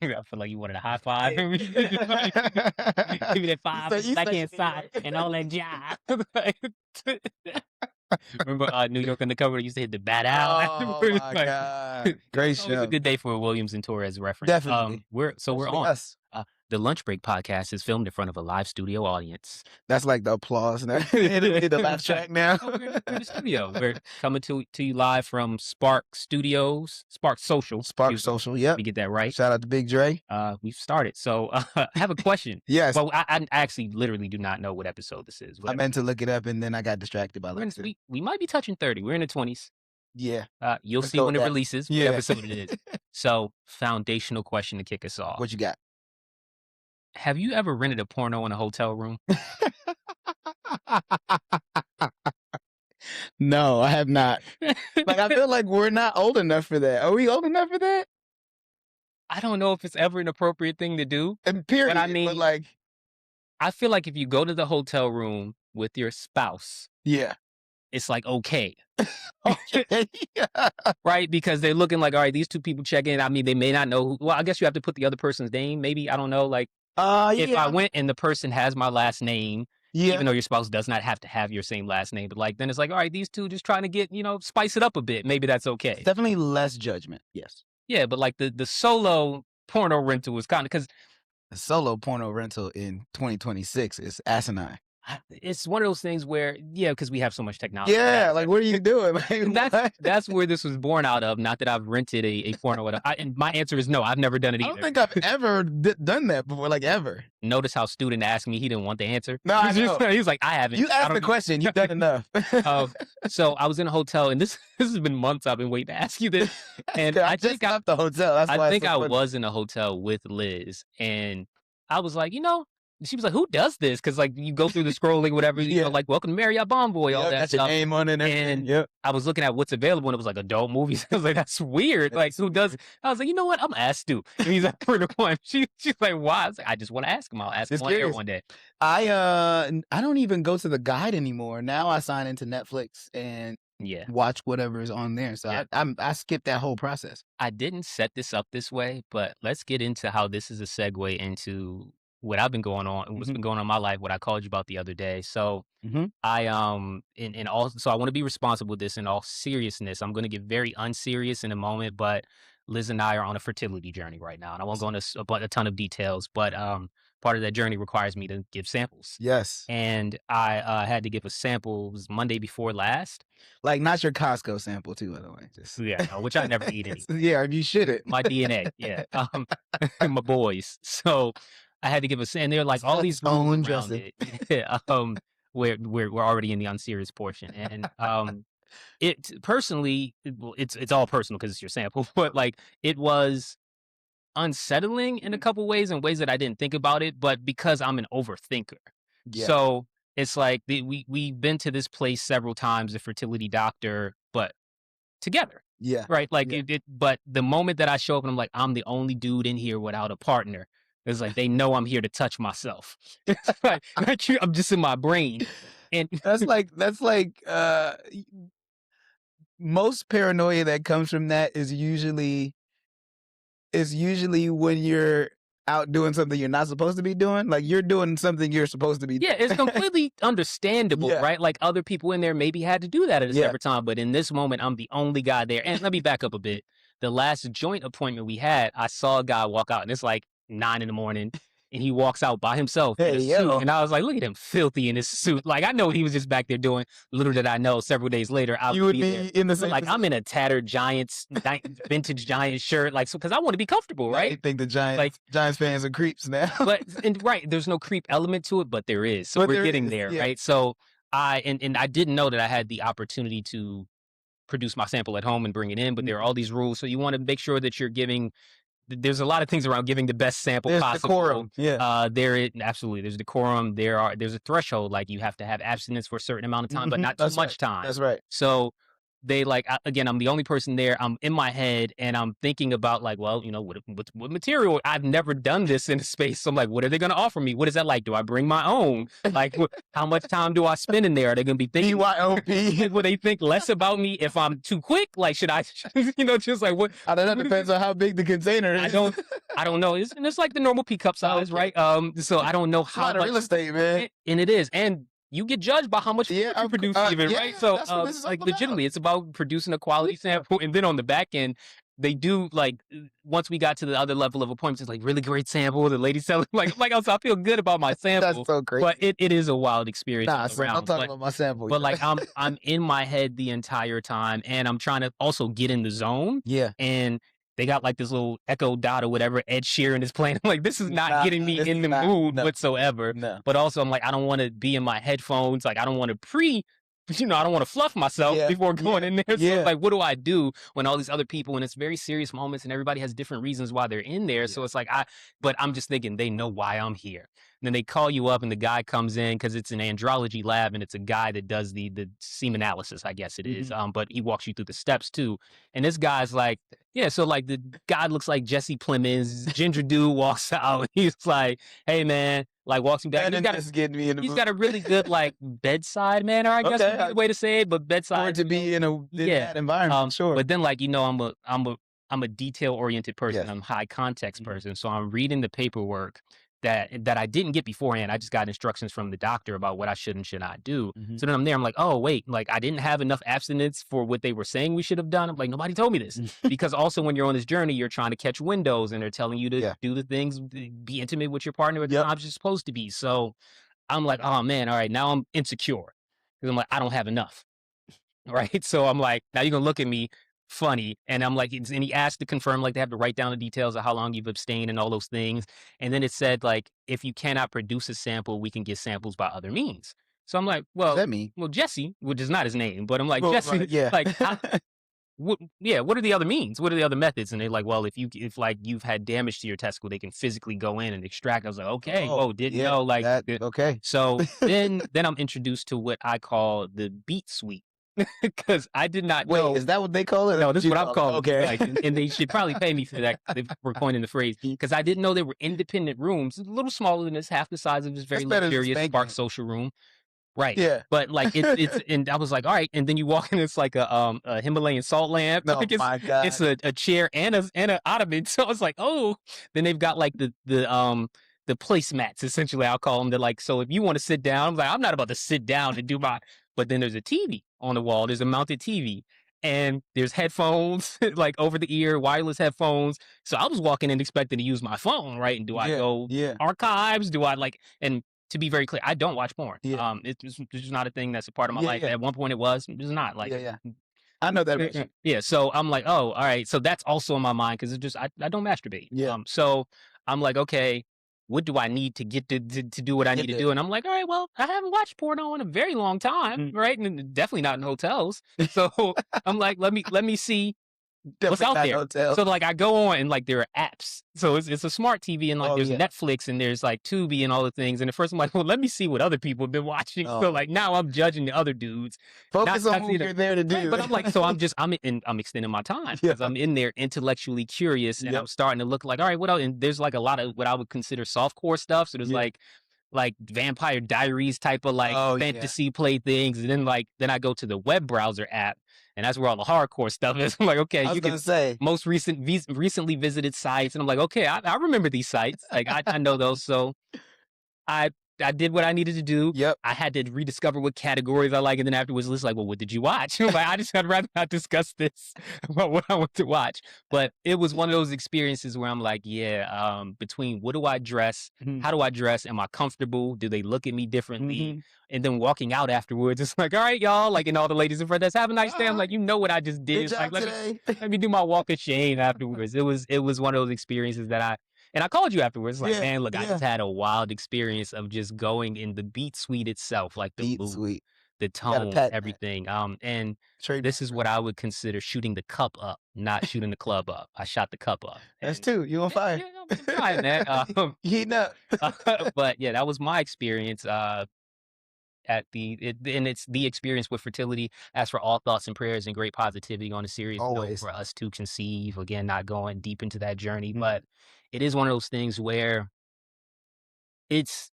I feel like you wanted a high five. Give me that five, You back said inside, and all that jive. Remember New York Undercover used to hit the bat out Oh afterwards? my Like, God. Great it's always a show. good day for a Williams and Torres reference. Definitely. We're Especially on. us. The Lunch Break podcast is filmed in front of a live studio audience. That's like the applause now. Hit the laugh track now. Oh, we're in the studio. We're coming to you live from Sparq Studios, Sparq Social. Sparq Social, yep. Let me get that right. Shout out to Big Dre. We've started. So I have a question. Yes. Well, I actually literally do not know what episode this is. I meant to look it up and then I got distracted by Langston. We might be touching 30. We're in the 20s. Yeah. You'll see when it releases what episode it is. So, foundational question to kick us off. What you got? Have you ever rented a porno in a hotel room? No, I have not. Like, I feel like we're not old enough for that. Are we old enough for that? I don't know if it's ever an appropriate thing to do. And period. But I mean, like, I feel like if you go to the hotel room with your spouse, yeah, it's like okay. Okay. Right? Because they're looking like, all right, these two people check in. I mean, they may not know who, well, I guess you have to put the other person's name, maybe. I don't know. Like, if I went and the person has my last name, even though your spouse does not have to have your same last name, but like, then it's like, all right, these two just trying to get, spice it up a bit. Maybe that's okay. It's definitely less judgment. Yes. Yeah, but like the solo porno rental was kind of, because the solo porno rental in 2026 is asinine. It's one of those things where, because we have so much technology. Yeah, like, what are you doing? Like, that's where this was born out of. Not that I've rented a porno. And my answer is no, I've never done it either. I don't think I've ever done that before, like ever. Notice how student asked me, he didn't want the answer. No, I know. He was like, I haven't. You asked the question, you've done enough. So I was in a hotel, and this has been months I've been waiting to ask you this. And I just left the hotel. That's why I think I was in a hotel with Liz, and I was like, she was like, who does this? Because, like, you go through the scrolling, whatever, like, welcome to Marriott Bonvoy, all that got stuff. Your name on it and I was looking at what's available, and it was like adult movies. I was like, that's weird. Like, who does it? I was like, you know what? I'm going to ask Stu. And he's like, for the one. She's like, why? I was like, I just want to ask him. I'll ask him on air one day. I don't even go to the guide anymore. Now I sign into Netflix and watch whatever is on there. So I skipped that whole process. I didn't set this up this way, but let's get into how this is a segue into what I've been going on, what's been going on in my life, what I called you about the other day. So I so I want to be responsible with this in all seriousness. I'm going to get very unserious in a moment, but Liz and I are on a fertility journey right now, and I won't go into a ton of details, but part of that journey requires me to give samples. Yes. And I had to give a sample, it was Monday before last. Like, not your Costco sample too, by the way. Which I never eat anymore. Yeah, you shouldn't. My DNA, my boys. So I had to give and they're like all these rules around it. We're already in the unserious portion, and it personally, it's all personal because it's your sample, but like it was unsettling in a couple ways, in ways that I didn't think about it, but because I'm an overthinker, so it's like we've been to this place several times, the fertility doctor, but together. Yeah. Right. Like but the moment that I show up and I'm like, I'm the only dude in here without a partner. It's like, they know I'm here to touch myself. It's like I'm just in my brain. And that's like most paranoia that comes from that is usually when you're out doing something you're not supposed to be doing. Like, you're doing something you're supposed to be doing. Yeah, it's completely understandable, right? Like, other people in there maybe had to do that at a separate time, but in this moment, I'm the only guy there. And let me back up a bit. The last joint appointment we had, I saw a guy walk out, and it's like 9 a.m, and he walks out by himself in a suit. And I was like, look at him, filthy in his suit. Like, I know what he was just back there doing. Little did I know, several days later, I would be in the same. Like, I'm in a tattered Giants, vintage Giants shirt, like, so because I want to be comfortable, right? I think the Giants fans are creeps now. But there's no creep element to it, but there is. So we're getting there, right? So I didn't know that I had the opportunity to produce my sample at home and bring it in, but there are all these rules. So you want to make sure that you're giving. There's a lot of things around giving the best sample possible. Decorum. Absolutely. There's decorum. There's a threshold. Like, you have to have abstinence for a certain amount of time, but not too much time. That's right. So they like again, I'm the only person there. I'm in my head and I'm thinking about like, well, you know, what material? I've never done this in a space. So I'm like, what are they going to offer me? What is that like? Do I bring my own? Like, how much time do I spend in there? Are they going to be thinking BYOP? Will they think less about me if I'm too quick? Like, should I, you know, just like what? I don't know. Depends on how big the container is. I don't know. It's like the normal pea cup size, right? So I don't know how much real estate, man. And it is, and you get judged by how much food you produce, even, right? So, like, legitimately, it's about producing a quality sample, and then on the back end, they do like once we got to the other level of appointments, it's like really great sample. The lady selling like also, I feel good about my sample. That's so great. But it is a wild experience. Nah, I'm talking about my sample. But like I'm in my head the entire time, and I'm trying to also get in the zone. Yeah. And they got like this little Echo Dot or whatever Ed Sheeran is playing. Like, this is not getting me in the mood whatsoever. No. But also I'm like, I don't want to be in my headphones. Like, I don't want to I don't want to fluff myself before going in there. So it's like, what do I do when all these other people, and it's very serious moments and everybody has different reasons why they're in there. So it's like, but I'm just thinking they know why I'm here. And then they call you up and the guy comes in because it's an andrology lab and it's a guy that does the semen analysis, I guess it is. But he walks you through the steps too. And this guy's like, so like the guy looks like Jesse Plemons, ginger dude walks out. He's like, hey man, like walks me back. He's got a really good like bedside manner, I guess would be the way to say it, but bedside to be in that environment, sure. But then like, I'm a detail oriented person. I'm a high context person. So I'm reading the paperwork that I didn't get beforehand. I just got instructions from the doctor about what I should and should not do. So then I'm there, I'm like, oh wait, like I didn't have enough abstinence for what they were saying we should have done. I'm like, nobody told me this. Because also when you're on this journey, you're trying to catch windows and they're telling you to do the things, be intimate with your partner at the times you're supposed to be. So I'm like, oh man, all right, now I'm insecure. Because I'm like, I don't have enough. Right. So I'm like, now you're gonna look at me funny. And I'm like, and he asked to confirm, like they have to write down the details of how long you've abstained and all those things. And then it said, like, if you cannot produce a sample, we can get samples by other means. So I'm like, well, what does that mean? Well, Jesse, which is not his name, but I'm like, Jesse, like, what are the other means? What are the other methods? And they're like, well, if you've had damage to your testicle, they can physically go in and extract. I was like, okay, didn't know, like, okay. So then I'm introduced to what I call the beat suite. Because I did not know. Wait, is that what they call it? No, this is what I'm calling. Okay. Like, and they should probably pay me for that for coining the phrase. Because I didn't know there were independent rooms, a little smaller than this, half the size of this very luxurious Sparq social room. Right. Yeah. But like it's and I was like, all right. And then you walk in, it's like a Himalayan salt lamp. Oh my God. It's a chair and a ottoman. So I was like, oh. Then they've got like the placemats, essentially, I'll call them. They're like, so if you want to sit down, I'm like, I'm not about to sit down and do my. But then there's a TV on the wall. There's a mounted TV. And there's headphones, like over the ear, wireless headphones. So I was walking in expecting to use my phone, right? And do I go archives? Do I like, and to be very clear, I don't watch porn. It's just not a thing that's a part of my life. At one point it was. It's not like. I know that. Yeah. So I'm like, oh, all right. So that's also in my mind because it's just, I don't masturbate. So I'm like, okay, what do I need to get to do what I need to do? And I'm like, all right, well, I haven't watched porno in a very long time, right? And definitely not in hotels. So I'm like, let me see what's out there. So like I go on and like there are apps. So it's a smart TV and like there's Netflix and there's like Tubi and all the things. And at first I'm like, well, let me see what other people have been watching. So like now I'm judging the other dudes. Focus on what you're there to do. Right? But I'm like, so I'm extending my time because I'm in there intellectually curious and I'm starting to look like, all right, what else? And there's like a lot of what I would consider softcore stuff. So there's like Vampire Diaries type of like fantasy play things. And then I go to the web browser app. And that's where all the hardcore stuff is. I'm like, okay, you can say most recently visited sites. And I'm like, okay, I remember these sites. Like I know those. So I did what I needed to do. I had to rediscover what categories I like. And then afterwards, it's like, well, what did you watch? Like, I'd rather not discuss this about what I want to watch. But it was one of those experiences where I'm like, between what do I dress? How do I dress? Am I comfortable? Do they look at me differently? And then walking out afterwards, it's like, all right, y'all, like, and all the ladies in front, let's have a nice day. I'm like, you know what I just did. Good job like, today. let me do my walk of shame afterwards. It was one of those experiences that and I called you afterwards. Like, man, look, I just had a wild experience of just going in the beat suite itself, like the mood, the tone, everything. And this is what I would consider shooting the cup up, not shooting the club up. I shot the cup up. That's two. You on fire? I'm trying, man. Heating up. But yeah, that was my experience. and it's the experience with fertility. As for all thoughts and prayers and great positivity on a serious note Always. for us to conceive. Again, not going deep into that journey, Mhm. but it is one of those things where it's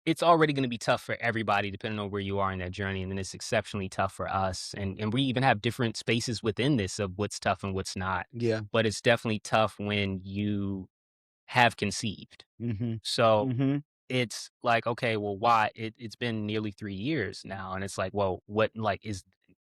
it's already going to be tough for everybody depending on where you are in that journey, and then it's exceptionally tough for us, and we even have different spaces within this of what's tough and what's not. Yeah. But it's definitely tough when you have conceived. Mhm. So Mhm. it's like, okay, well, why? It's been nearly 3 years now, and it's like, well, what like is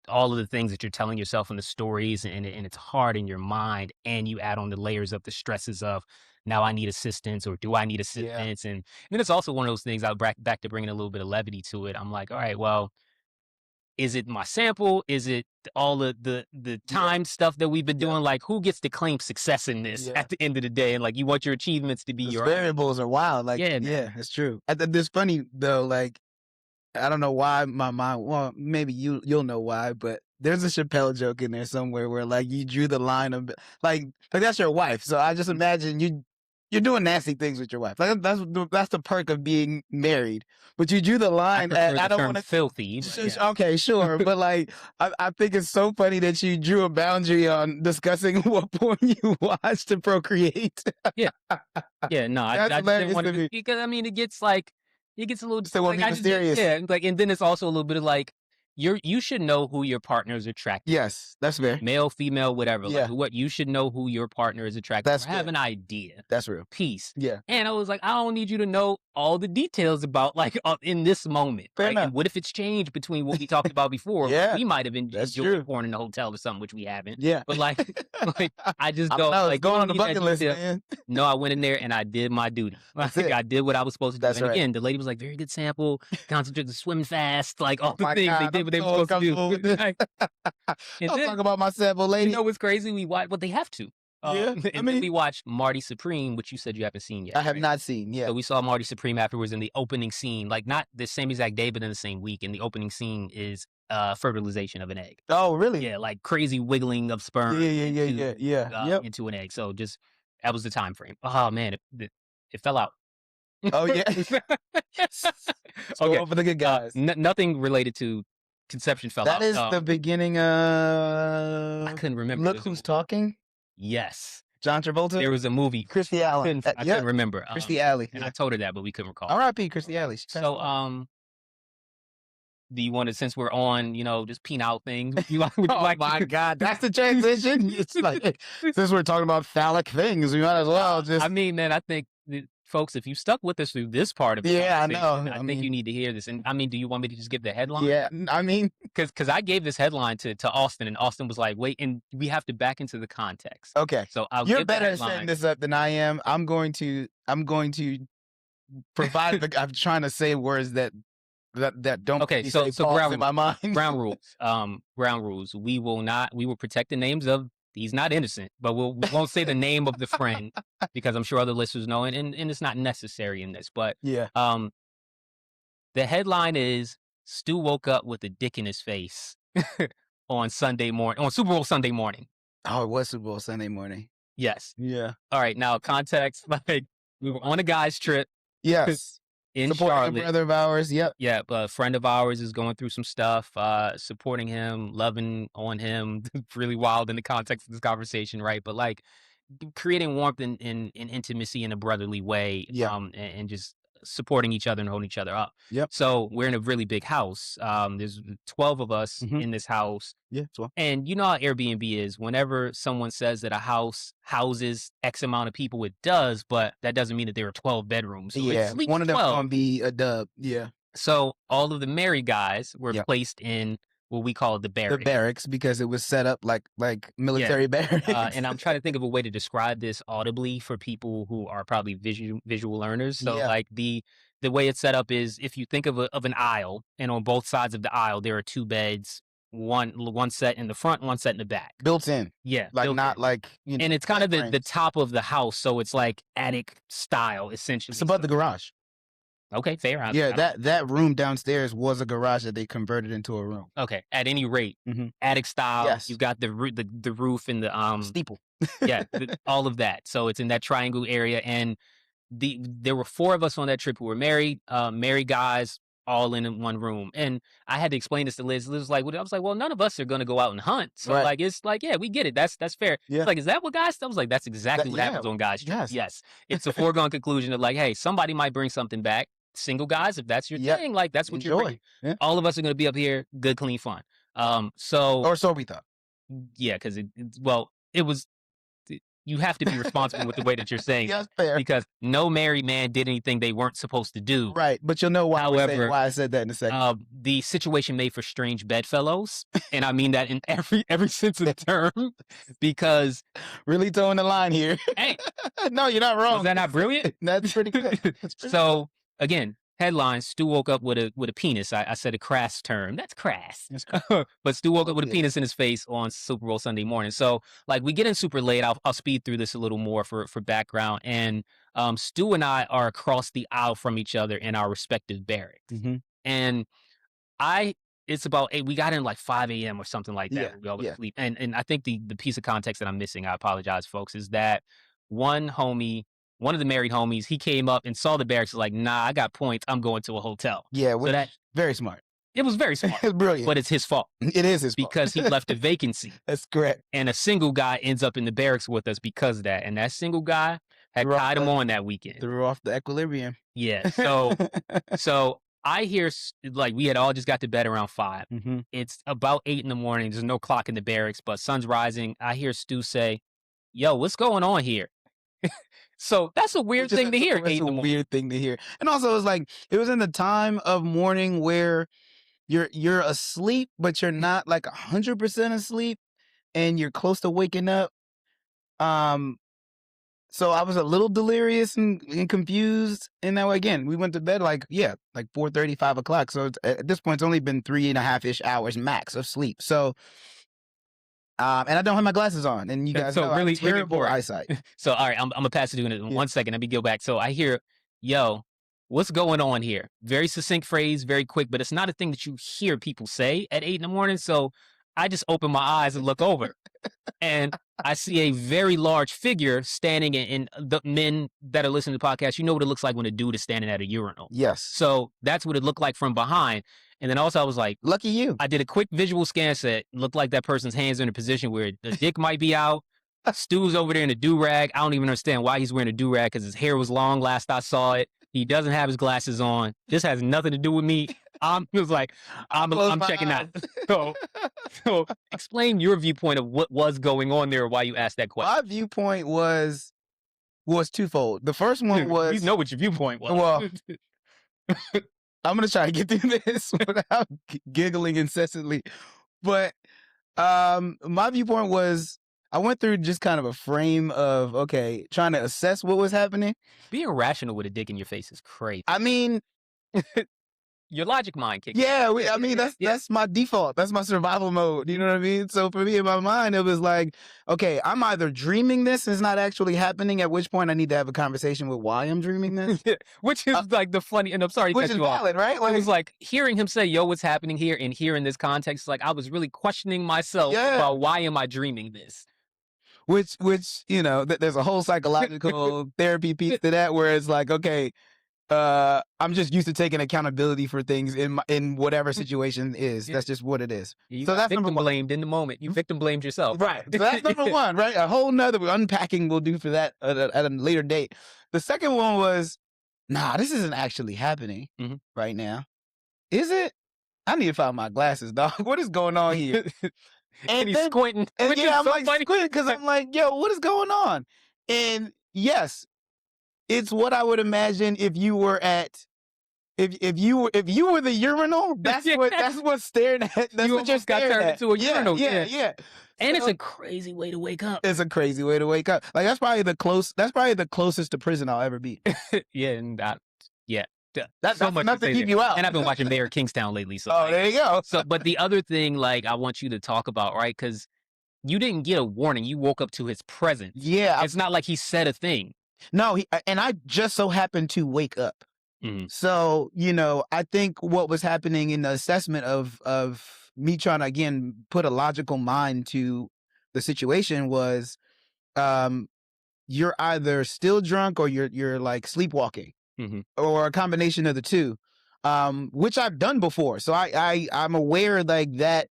all of the things that you're telling yourself in the stories, and it's hard in your mind, and you add on the layers of the stresses of now I need assistance or do I need Yeah. assistance, and then it's also one of those things. I'll back to bringing a little bit of levity to it. I'm like, all right, well, is it my sample? Is it all of the Yeah. time stuff that we've been Yep. doing? Like, who gets to claim success in this Yeah. at the end of the day? And like, you want your achievements to be Those your own. variables are wild. Like, Yeah, yeah, man. it's true. It's funny though. Like, I don't know why my mind. Well, maybe you'll know why, but there's a Chappelle joke in there somewhere where like you drew the line of like that's your wife. So I just imagine you're doing nasty things with your wife. Like that's the perk of being married. But you drew the I line at prefer I the don't term want to. filthy, but yeah. Okay, sure, but like I think it's so funny that you drew a boundary on discussing what porn you watch to procreate. Yeah. Yeah, no, That's I just didn't hilarious want to to me. because I mean, it gets like it gets a little Still want like to be I just did, mysterious. yeah, like, and then it's also a little bit of like you should know who your partner is attracted, Yes, that's fair. male, female, whatever. Like Yeah, what you should know who your partner is attracted that's or have fair. an idea. That's real. Peace. Yeah, And I was like, I don't need you to know all the details about like in this moment, fair right? And enough. what if it's changed between what we talked about before? Yeah, We might have that's enjoyed true. porn in the hotel or something, which we haven't. Yeah. But like, like I just I don't don't know. It's like you going don't on the need that bucket list, detail. man. No, I went in there and I did my duty. That's Like it. I did what I was supposed to do. That's And right. again, the lady was like, very good sample, concentrate, swimming fast, like all Oh the my things they God, did I'm what they were so supposed to do. uncomfortable with this. Like, and I'll then talk about my sample, you lady. know what's crazy? We watch what they have to. Yeah, I And then we mean, watched Marty Supreme, which you said you haven't seen yet, I have right? not seen. Yeah. So we saw Marty Supreme afterwards in the opening scene, like not the same exact day, but in the same week. And the opening scene is fertilization of an egg. Oh, really? Yeah, like crazy wiggling of sperm Yeah, yeah, yeah, yeah, yeah. Yep. into an egg. So just that was the time frame. Oh man, it fell out. Oh, yeah. So Okay, over the good guys. nothing related to conception fell That out. is the beginning I of couldn't remember. Look Who's Talking. Yes. John Travolta. There was a movie. Christy Allen. I couldn't remember. Christy Alley. And Yeah. I told her that, but we couldn't recall. R.I.P. Christy Alley. So, do you want to, since we're on, just penile things, would you Oh like my God, that's the transition. It's like since we're talking about phallic things, we might as well just. I mean, man, I think folks, if you stuck with us through this part of the Yeah, I conversation, know. I I think mean, you need to hear this. And I mean, do you want me to just give the headline? yeah, I mean, Because I gave this headline to Austin, and Austin was like, "Wait," and we have to back into the context. okay. So I'll You're give the better at setting headline. this up than I am. I'm going to provide. I'm trying to say words that don't. Okay, make me so say so pause ground in my mind. ground rules. Ground rules. We will protect the names of. He's not innocent, but we won't say the name of the friend because I'm sure other listeners know, and it's not necessary in this. But Yeah. the headline is Stu woke up with a dick in his face on Super Bowl Sunday morning. Oh, it was Super Bowl Sunday morning. Yes. Yeah. All right. Now context, like we were on a guy's trip Yes. in Supporting a Charlotte. brother of ours. Yep. Yeah, but a friend of ours is going through some stuff, supporting him, loving on him. Really wild in the context of this conversation, right? But like creating warmth and intimacy in a brotherly way, Yeah. and just supporting each other and holding each other up. Yep. So we're in a really big house. There's 12 of us in this house. Yeah. Well. And you know how Airbnb is. Whenever someone says that a house houses X amount of people, it does, but that doesn't mean that there are 12 bedrooms. So Yeah. it's One of them 12. gonna be a dub. Yeah. So all of the married guys were placed in what we call the barracks. The barracks, because it was set up like military barracks. And I'm trying to think of a way to describe this audibly for people who are probably visual learners. So like the way it's set up is if you think of an aisle, and on both sides of the aisle there are two beds, one set in the front, one set in the back. Built in. Yeah. Like not in. like And it's kind of the top of the house, so it's like attic style essentially. It's above the garage. Okay, fair. Yeah, that room downstairs was a garage that they converted into a room. Okay, at any rate, attic style. Yes. You've got the roof and the steeple. Yeah, all of that. So it's in that triangle area, and there were 4 of us on that trip who were married, married guys. all in one room. And I had to explain this to Liz. Liz was like, I was like, well, none of us are going to go out and hunt. So Right. like, it's like, yeah, we get it. That's fair. Yeah. It's like, is that what guys? I was like, that's exactly what happens on guys' trip. Yes. It's a foregone conclusion of like, hey, somebody might bring something back. Single guys, if that's your thing, like that's what you're bringing. All of us are going to be up here, good, clean fun. Or so we thought. Yeah, because it was. You have to be responsible with the way that you're saying Yes, fair. because no married man did anything they weren't supposed to do. Right, but you'll know why. However, why I said that in a second. The situation made for strange bedfellows, and I mean that in every sense of the term, because really towing the line here. Hey, no, you're not wrong. Is that not brilliant? That's pretty good. So again, headline: Stu woke up with a penis. I said a crass term. That's crass. But Stu woke up with a penis in his face on Super Bowl Sunday morning. So like we get in super late. I'll speed through this a little more for background. And Stu and I are across the aisle from each other in our respective barracks. And it's about 8. We got in like 5 a.m. or something like that. We all sleep. And I think the piece of context that I'm missing, I apologize, folks, is that one of the married homies, he came up and saw the barracks, like, nah, I got points. I'm going to a hotel. Yeah, so that very smart. It was very smart. It's brilliant. But it's his fault. It is his fault. Because he left a vacancy. That's correct. And a single guy ends up in the barracks with us because of that. And that single guy had tied him on that weekend. Threw off the equilibrium. Yeah. So I hear, like, we had all just got to bed around 5. It's about 8 in the morning. There's no clock in the barracks, but sun's rising. I hear Stu say, yo, what's going on here? So that's a weird thing to hear. It's a weird thing to hear. And also it was in the time of morning where you're asleep, but you're not like 100% asleep and you're close to waking up. So I was a little delirious and confused in that way. Again, we went to bed like 4:30, 5 o'clock. So at this point, it's only been 3.5-ish hours max of sleep. So and I don't have my glasses on, and you guys know I have terrible eyesight. So, all right, I'm gonna pass it in 1 second. Let me go back. So I hear, yo, what's going on here? Very succinct phrase, very quick, but it's not a thing that you hear people say at 8 in the morning. So I just open my eyes and look over, and I see a very large figure standing in the men that are listening to the podcast. You know what it looks like when a dude is standing at a urinal. Yes. So that's what it looked like from behind. And then also I was like, lucky you. I did a quick visual scan set. Looked like that person's hands are in a position where the dick might be out. Stu's over there in a do-rag. I don't even understand why he's wearing a do-rag because his hair was long last I saw it. He doesn't have his glasses on. This has nothing to do with me. I'm checking out. So explain your viewpoint of what was going on there or why you asked that question. My viewpoint was twofold. The first one was... We know what your viewpoint was. Well, I'm going to try to get through this without giggling incessantly. But my viewpoint was I went through just kind of a frame of, trying to assess what was happening. Being rational with a dick in your face is crazy. I mean... Your logic mind kicks. Yeah, that's my default. That's my survival mode. You know what I mean? So for me in my mind, it was like, okay, I'm either dreaming this and it's not actually happening, at which point I need to have a conversation with why I'm dreaming this. Which is like the funny, and I'm sorry to cut you off. Which is valid, right? Like, it was like hearing him say, yo, what's happening here? And here in this context, like I was really questioning myself about why am I dreaming this? Which there's a whole psychological therapy piece to that where it's like, okay, I'm just used to taking accountability for things in whatever situation is. That's just what it is. So that's victim blamed in the moment. You victim blamed yourself. Right. So that's number one, right? A whole nother unpacking we'll do for that at a later date. The second one was, nah, this isn't actually happening right now. Is it? I need to find my glasses, dog. What is going on here? And he's squinting. And I'm so like squinting because I'm like, yo, what is going on? And yes, it's what I would imagine if you were if you were the urinal. That's what's staring at. That's what you're staring at. Into a urinal. Yeah. And it's a crazy way to wake up. It's a crazy way to wake up. Like that's probably the closest to prison I'll ever be. That's so much enough to keep you out. And I've been watching Mayor of Kingstown lately. So there you go. But the other thing, like, I want you to talk about, right? Because you didn't get a warning. You woke up to his presence. Yeah. It's not like he said a thing. No, and I just so happened to wake up. So, I think what was happening in the assessment of me trying to, again, put a logical mind to the situation was you're either still drunk or you're like sleepwalking or a combination of the two. which I've done before. So I'm aware like that.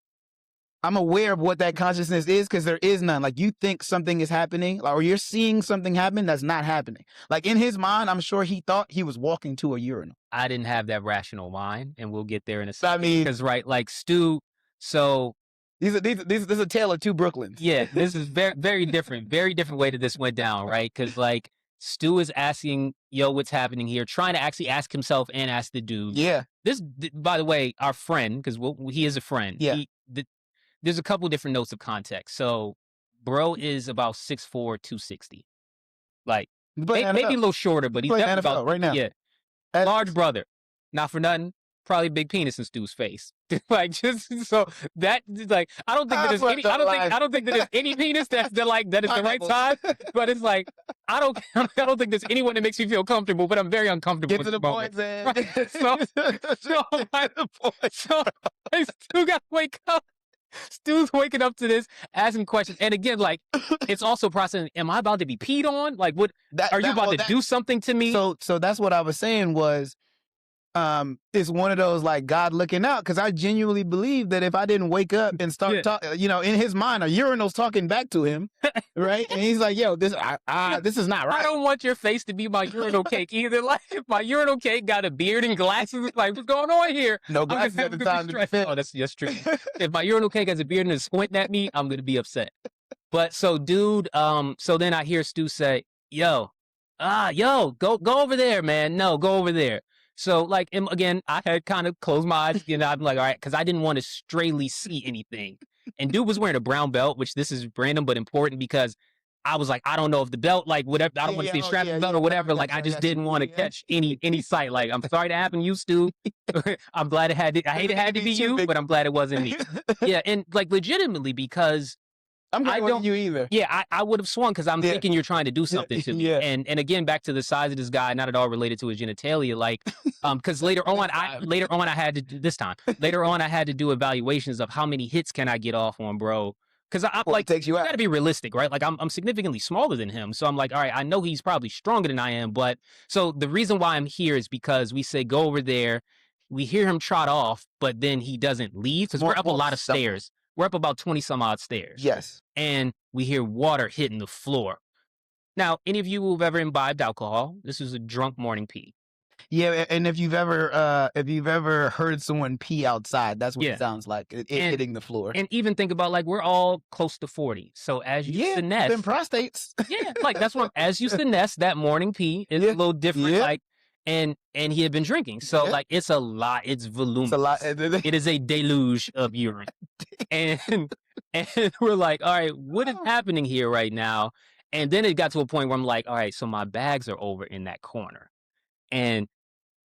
I'm aware of what that consciousness is because there is none. Like you think something is happening or you're seeing something happen that's not happening. Like in his mind, I'm sure he thought he was walking to a urinal. I didn't have that rational mind, and we'll get there in a second. I mean, because right, like Stu, so this is a tale of two Brooklyns. Yeah, this is very different way that this went down, right? Because like Stu is asking, yo, what's happening here? Trying to actually ask himself and ask the dude. Yeah. This, by the way, our friend, because he is a friend. Yeah. There's a couple different notes of context. So, bro is about 6'4", 260. Like maybe a little shorter, but he's definitely about right now. Yeah, large brother. Not for nothing. Probably a big penis in Stu's face. Like just so that like I don't think that there's any I don't think that there's any penis that is the right size. But it's like I don't think there's anyone that makes me feel comfortable, but I'm very uncomfortable. Get to the point, man. Right? So Stu got to wake up. Stu's waking up to this, asking questions, and again, like it's also processing. Am I about to be peed on? Like, what are you about to do something to me? So that's what I was saying was. It's one of those like God looking out because I genuinely believe that if I didn't wake up and start talking, in his mind, a urinal's talking back to him, right? And he's like, "Yo, this is not right." I don't want your face to be my urinal cake either. Like, if my urinal cake got a beard and glasses, it's like, what's going on here? No glasses at the time to be fit. Oh, that's true. If my urinal cake has a beard and is squinting at me, I'm gonna be upset. But so, dude, so then I hear Stu say, "Yo, go over there, man. No, go over there." So, like, again, I had kind of closed my eyes, I'm like, all right, because I didn't want to strayly see anything. And dude was wearing a brown belt, which this is random but important because I was like, I don't know if the belt, like, whatever, I don't want to see a strap belt or whatever. Like, I just didn't want to catch any sight. Like, I'm sorry to happen to you, Stu. I'm glad I hate it had to be you, but I'm glad it wasn't me. Yeah, and, like, legitimately because I don't you either. Yeah, I would have swung because I'm thinking you're trying to do something to me. And again, back to the size of this guy, not at all related to his genitalia. Like, because later on I had to do evaluations of how many hits can I get off on, bro. Because I like takes you out. Got to be realistic, right? Like I'm significantly smaller than him, so I'm like, all right, I know he's probably stronger than I am, but so the reason why I'm here is because we say go over there. We hear him trot off, but then he doesn't leave because we're up a lot of stairs. We're up about 20 some odd stairs. Yes. And we hear water hitting the floor. Now, any of you who've ever imbibed alcohol, this is a drunk morning pee. Yeah, and if you've ever heard someone pee outside, that's what it sounds like. It hitting the floor. And even think about like we're all close to 40. So as you Senesce, them prostates. Yeah, like that's what as you Senesce, that morning pee is a little different. Like and he had been drinking. So like it's a lot, it's voluminous. It's a lot. It is a deluge of urine. And we're like, all right, what is happening here right now? And then it got to a point where I'm like, all right, so my bags are over in that corner. And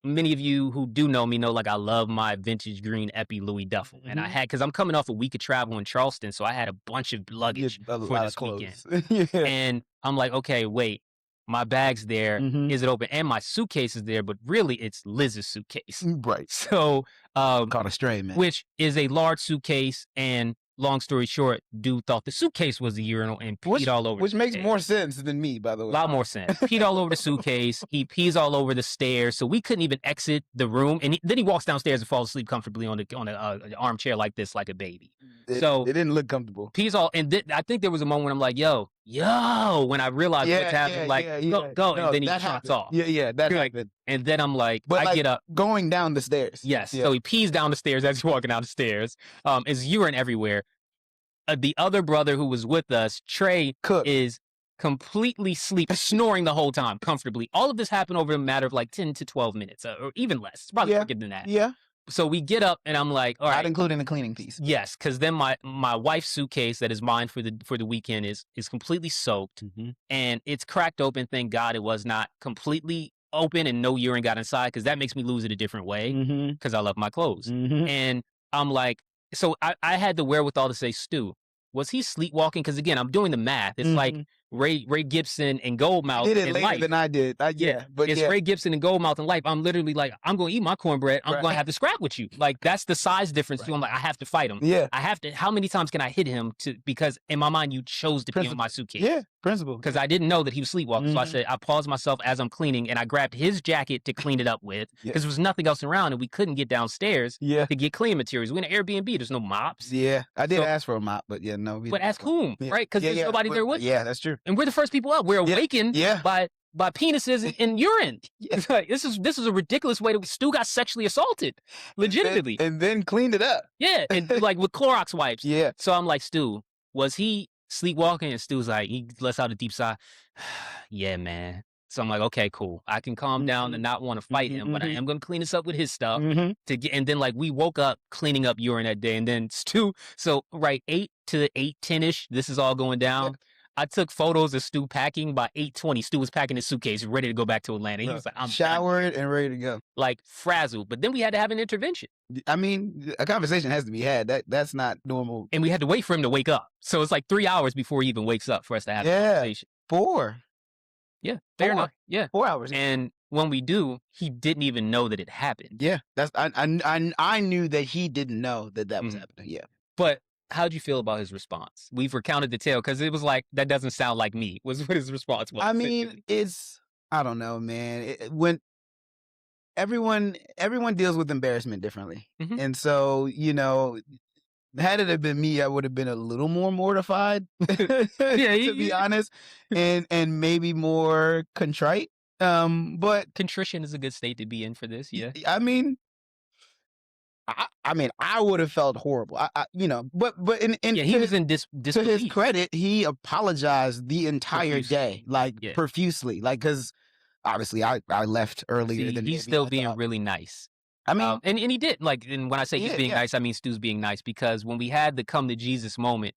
many of you who do know me know, like, I love my vintage green Epi Louis duffel. And I had, because I'm coming off a week of travel in Charleston, so I had a bunch of luggage for this weekend. And I'm like, okay, wait, my bag's there. Is it open? And my suitcase is there, but really it's Liz's suitcase. Right. So, caught a stray, man. Which is a large suitcase, and long story short, dude thought the suitcase was the urinal and peed all over. Which makes more sense than me, by the way. A lot more sense. Peed all over the suitcase. He pees all over the stairs, so we couldn't even exit the room. And then he walks downstairs and falls asleep comfortably on an armchair like this, like a baby. It didn't look comfortable. Pees all, and I think there was a moment when I'm like, yo, when I realized what's happening, go, and then he trots off. Yeah, that happened. And then I'm like, I get up. Going down the stairs. Yes, so he pees down the stairs as he's walking down the stairs. Is urine everywhere. The other brother who was with us, Trey, is completely snoring the whole time, comfortably. All of this happened over a matter of like 10 to 12 minutes, or even less. It's probably quicker than that. Yeah. So we get up, and I'm like, all right. Not including the cleaning piece. Yes, because then my wife's suitcase that is mine for the weekend is completely soaked, and it's cracked open. Thank God it was not completely open and no urine got inside, because that makes me lose it a different way, because I love my clothes. And I'm like, so I had the wherewithal to say, Stu, was he sleepwalking? Because again, I'm doing the math. It's like Ray Gibson and Goldmouth. He did it later than I did. But it's Ray Gibson and Goldmouth in life. I'm literally like, I'm going to eat my cornbread. I'm going to have to scrap with you. Like, that's the size difference. Too. I'm like, I have to fight him. Yeah. I have to. How many times can I hit him? Because in my mind, you chose to pee on my suitcase. Yeah. Principal. Because I didn't know that he was sleepwalking. So I said, I paused myself as I'm cleaning and I grabbed his jacket to clean it up with because there was nothing else around and we couldn't get downstairs to get clean materials. We're in an Airbnb. There's no mops. Yeah. I did ask for a mop, but no. But ask whom, right? Because there's nobody there with Yeah, that's true. And we're the first people up. We're awakened by penises and urine. It's like, this is a ridiculous way that Stu got sexually assaulted. Legitimately. And then cleaned it up. Yeah. And like with Clorox wipes. Yeah. So I'm like, Stu, was he sleepwalking? And Stu's like, he lets out a deep sigh. Yeah, man. So I'm like, okay, cool. I can calm down and not want to fight him, but I am going to clean this up with his stuff to get. And then like we woke up cleaning up urine that day, and then Stu. So right, 8 to 8:10ish, this is all going down. I took photos of Stu packing. By 8:20, Stu was packing his suitcase, ready to go back to Atlanta. He was like, I'm showered and ready to go. Like frazzled. But then we had to have an intervention. I mean, a conversation has to be had. That's not normal. And we had to wait for him to wake up. So it's like 3 hours before he even wakes up for us to have a conversation. 4. Yeah, fair enough. Yeah, 4 hours. And when we do, he didn't even know that it happened. Yeah, I knew that he didn't know that was happening. Yeah, but how'd you feel about his response? We've recounted the tale because it was like, that doesn't sound like me, was what his response was. I mean, I don't know, man. When everyone deals with embarrassment differently. And so, had it have been me, I would have been a little more mortified, to be honest, and maybe more contrite. But contrition is a good state to be in for this. Yeah. I mean, I would have felt horrible. But he was in disbelief. To his credit, he apologized the entire day, like profusely, like because obviously I left earlier than he's still being really nice. I mean, and he did like, and when I say he's being nice, I mean Stu's being nice because when we had the come to Jesus moment,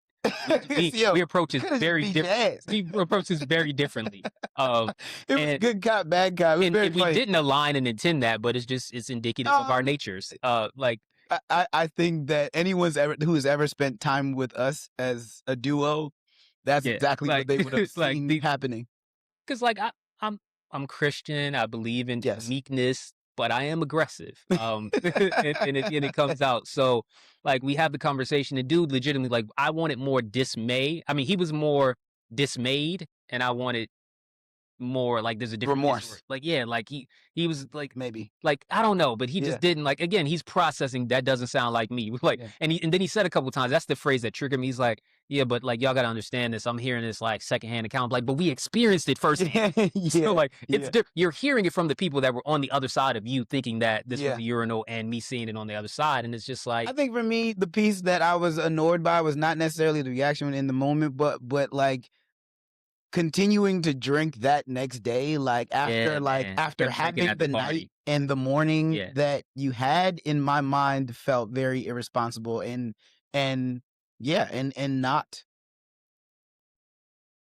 we approach this very different. We approach this very differently. It was good cop, bad cop. And we didn't align and intend that, but it's indicative of our natures. Like I think that who has ever spent time with us as a duo, that's exactly what they would have seen happening. Because like I'm Christian, I believe in meekness, but I am aggressive. And it comes out. So like we have the conversation, the dude legitimately, like I wanted more dismay. I mean, he was more dismayed and I wanted more like there's a different remorse. Like, like he was like, maybe like, I don't know, but he just didn't like, again, he's processing. That doesn't sound like me. Like, and then he said a couple of times, that's the phrase that triggered me. He's like, yeah, but like, y'all got to understand this. I'm hearing this like secondhand account, like, but we experienced it firsthand. So like, it's you're hearing it from the people that were on the other side of you thinking that this was a urinal and me seeing it on the other side. And it's just like, I think for me, the piece that I was annoyed by was not necessarily the reaction in the moment, but like, continuing to drink that next day, like after having the night and the morning that you had, in my mind felt very irresponsible and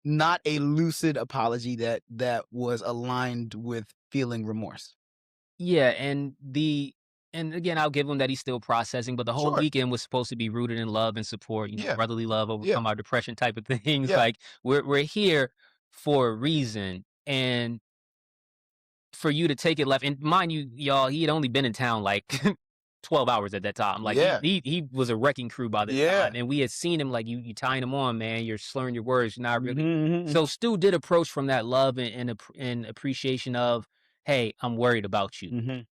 not a lucid apology that was aligned with feeling remorse. Yeah, and again, I'll give him that he's still processing, but the whole weekend was supposed to be rooted in love and support, brotherly love, overcome our depression type of things. Like we're here for a reason, and for you to take it left, and mind you, y'all, he had only been in town like 12 hours at that time. Like he was a wrecking crew by the time, and we had seen him like you tying him on, man. You're slurring your words, you're not really. So Stu did approach from that love and appreciation of, hey, I'm worried about you.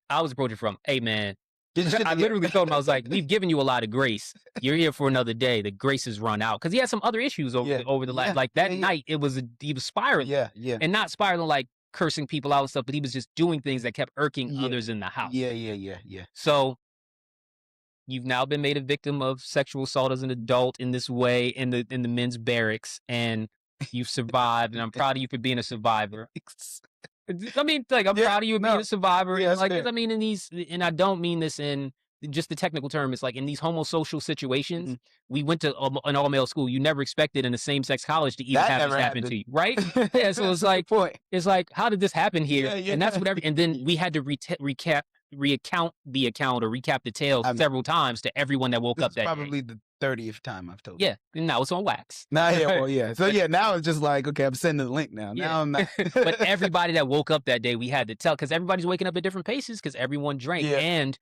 I was approaching from, hey, man. I literally told him, I was like, we've given you a lot of grace. You're here for another day. The grace has run out. Because he had some other issues over the last, like that night, he was spiraling. And not spiraling like cursing people out and stuff, but he was just doing things that kept irking others in the house. So you've now been made a victim of sexual assault as an adult in this way in the men's barracks, and you've survived, and I'm proud of you for being a survivor. I mean, like, I'm proud of you being a survivor. Like, I mean, and I don't mean this in just the technical term. It's like in these homosocial situations, we went to an all-male school. You never expected in a same-sex college to even have this happen to you, right? So it's like, how did this happen here? And that's what and then we had to recount the account or recap the tale several times to everyone that woke up that probably the 30th time I've told you. Yeah, and now it's on wax. So now it's just like, okay, I'm sending the link now. Now I'm not. But everybody that woke up that day, we had to tell, because everybody's waking up at different paces because everyone drank, and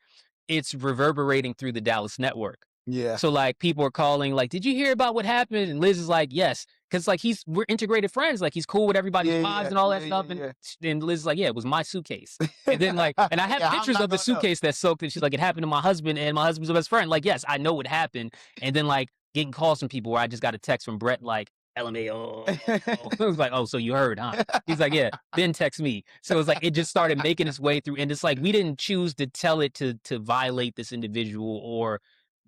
it's reverberating through the Dallas network. Yeah. So, like, people are calling, like, "Did you hear about what happened?" And Liz is like, "Yes," because like we're integrated friends. Like, he's cool with everybody's Yeah, wives yeah, and all that yeah, stuff. yeah, And Liz is like, "Yeah, it was my suitcase." yeah. And then like, and I have Yeah, I'm pictures not of the gonna know. suitcase that's soaked. And she's like, "It happened to my husband, and my husband's the best friend." Like, yes, I know what happened. And then like getting calls from people where I just got a text from Brett like, "LMAO." I was like, "Oh, so you heard, huh?" He's like, "Yeah." Then text me. So it's like it just started making its way through, and it's like we didn't choose to tell it to violate this individual or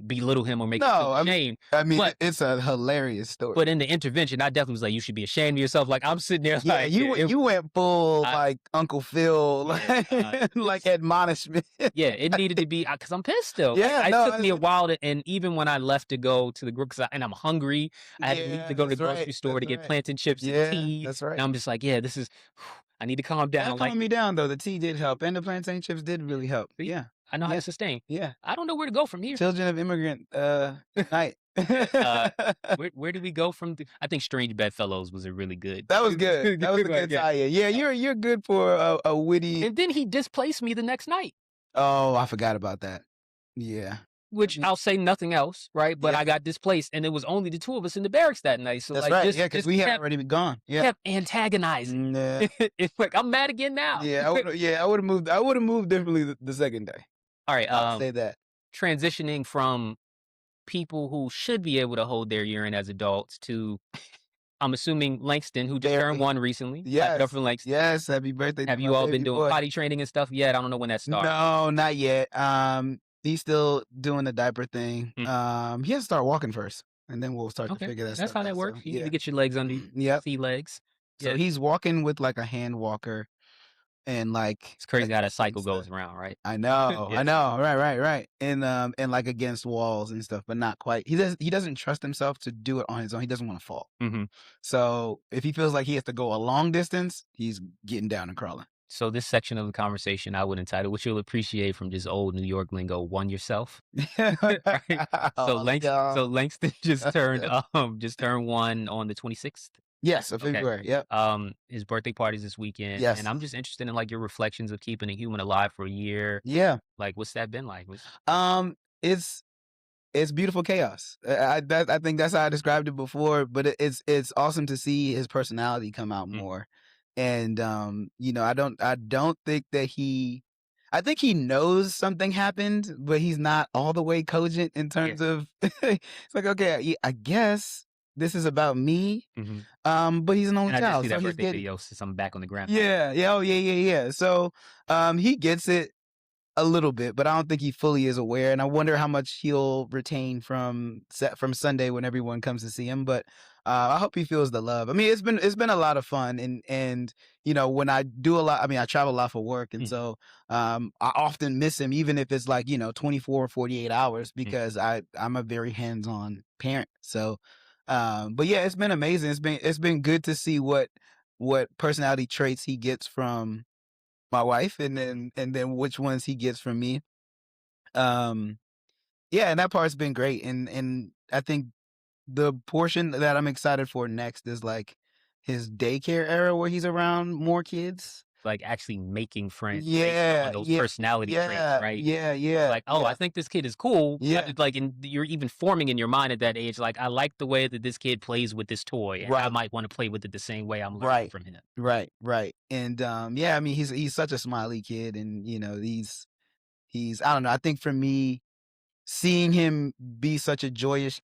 belittle him or make him feel No, ashamed. I mean, But it's a hilarious story. in the intervention, I definitely was like, "You should be ashamed of yourself." Like, I'm sitting there Yeah, like, yeah, you went full, I like, Uncle Phil, yeah, like like, it's admonishment. yeah, it needed to be because I'm pissed still. Like, Yeah, it no, took me a while to, and even when I left to go to the group, and I'm hungry, I had to leave yeah, to go to the that's right, grocery store that's to get right. plantain chips and Yeah, tea, that's and right. I'm just like, "Yeah, this is I need to calm That down." Like, calmed me down, though. The tea did help, and the plantain chips did really help. see, Yeah, I know how to yeah, sustain. yeah. I don't know where to go from here. Children of immigrant, unite. Yeah, where do we go from I think Strange Bedfellows was a really good That was good. That was a like, good yeah. tie-in. Yeah, you're good for a witty. And then he displaced me the next night, Oh, I forgot about that. Yeah. which I'll say nothing else, right? But Yeah, I got displaced, and it was only the 2 of us in the barracks that night. So, that's like, right. just Yeah, because we had already been gone. Yeah. kept antagonizing. Yeah. It's like, I'm mad again now. I would've moved differently the second day. All right, I'll say that. transitioning from people who should be able to hold their urine as adults to, I'm assuming Langston, who just turned Very. 1 recently. Clap it up Yes. for Langston. Yes, happy birthday to Have my you all been baby doing boy. potty training and stuff yet? I don't know when that starts. No, not yet. He's still doing the diaper thing. Mm, He has to start walking first, and then we'll start to okay, figure that that's stuff how out. that So, works. You need to yeah. get your legs under you, Yep. sea legs. So Yeah, he's walking with, like, a hand walker and, like, it's crazy how that cycle against goes around, right? I know, Yeah. I know. Right, right, right. And, like, against walls and stuff, but not quite. He doesn't trust himself to do it on his own. He doesn't wanna fall. Mhm. So, if he feels like he has to go a long distance, he's getting down and crawling. So this section of the conversation I would entitle, which you'll appreciate from just old New York lingo, "One Yourself." Right? So Oh, yeah. Langston just turned 1 on the 26th. Yes, of Okay. February, yep. His birthday party's this weekend, and Yes. I'm just interested in, like, your reflections of keeping a human alive for a year. Yeah. Like, what's that been like? What's It's beautiful chaos. I think that's how I described it before, but it's awesome to see his personality come out mm, more. And I don't think that I think he knows something happened, but he's not all the way cogent in yeah. terms of it's like, okay, I guess this is about me. Mhm. But he's an only And I did child, see so that he's birthday getting video since I'm back on the ground. yeah, yeah, oh yeah. So he gets it a little bit, but I don't think he fully is aware, and I wonder how much he'll retain from Sunday when everyone comes to see him. But I hope he feels the love. I mean, it's been a lot of fun, and when I do a lot, I mean, I travel a lot for work, and Mhm, so I often miss him, even if it's like 24 or 48 hours, mhm. because I'm a very hands-on parent. So, but yeah, it's been amazing. It's been good to see what personality traits he gets from my wife, and then which ones he gets from me. Um, yeah, and that part's been great. And I think the portion that I'm excited for next is like his daycare era where he's around more kids. Like, actually making friends based on Yeah, those yeah, personality traits, yeah, right? yeah, It's yeah, like, "Oh, I yeah, think this kid is cool." yeah. Like, and you're even forming in your mind at that age, like, "I like the way that this kid plays with this toy, and I Right, might wanna play with it the same way I'm learning right, from him." right. And yeah, I mean, he's such a smiley kid, and he's I don't know. I think for me, seeing him be such a joyous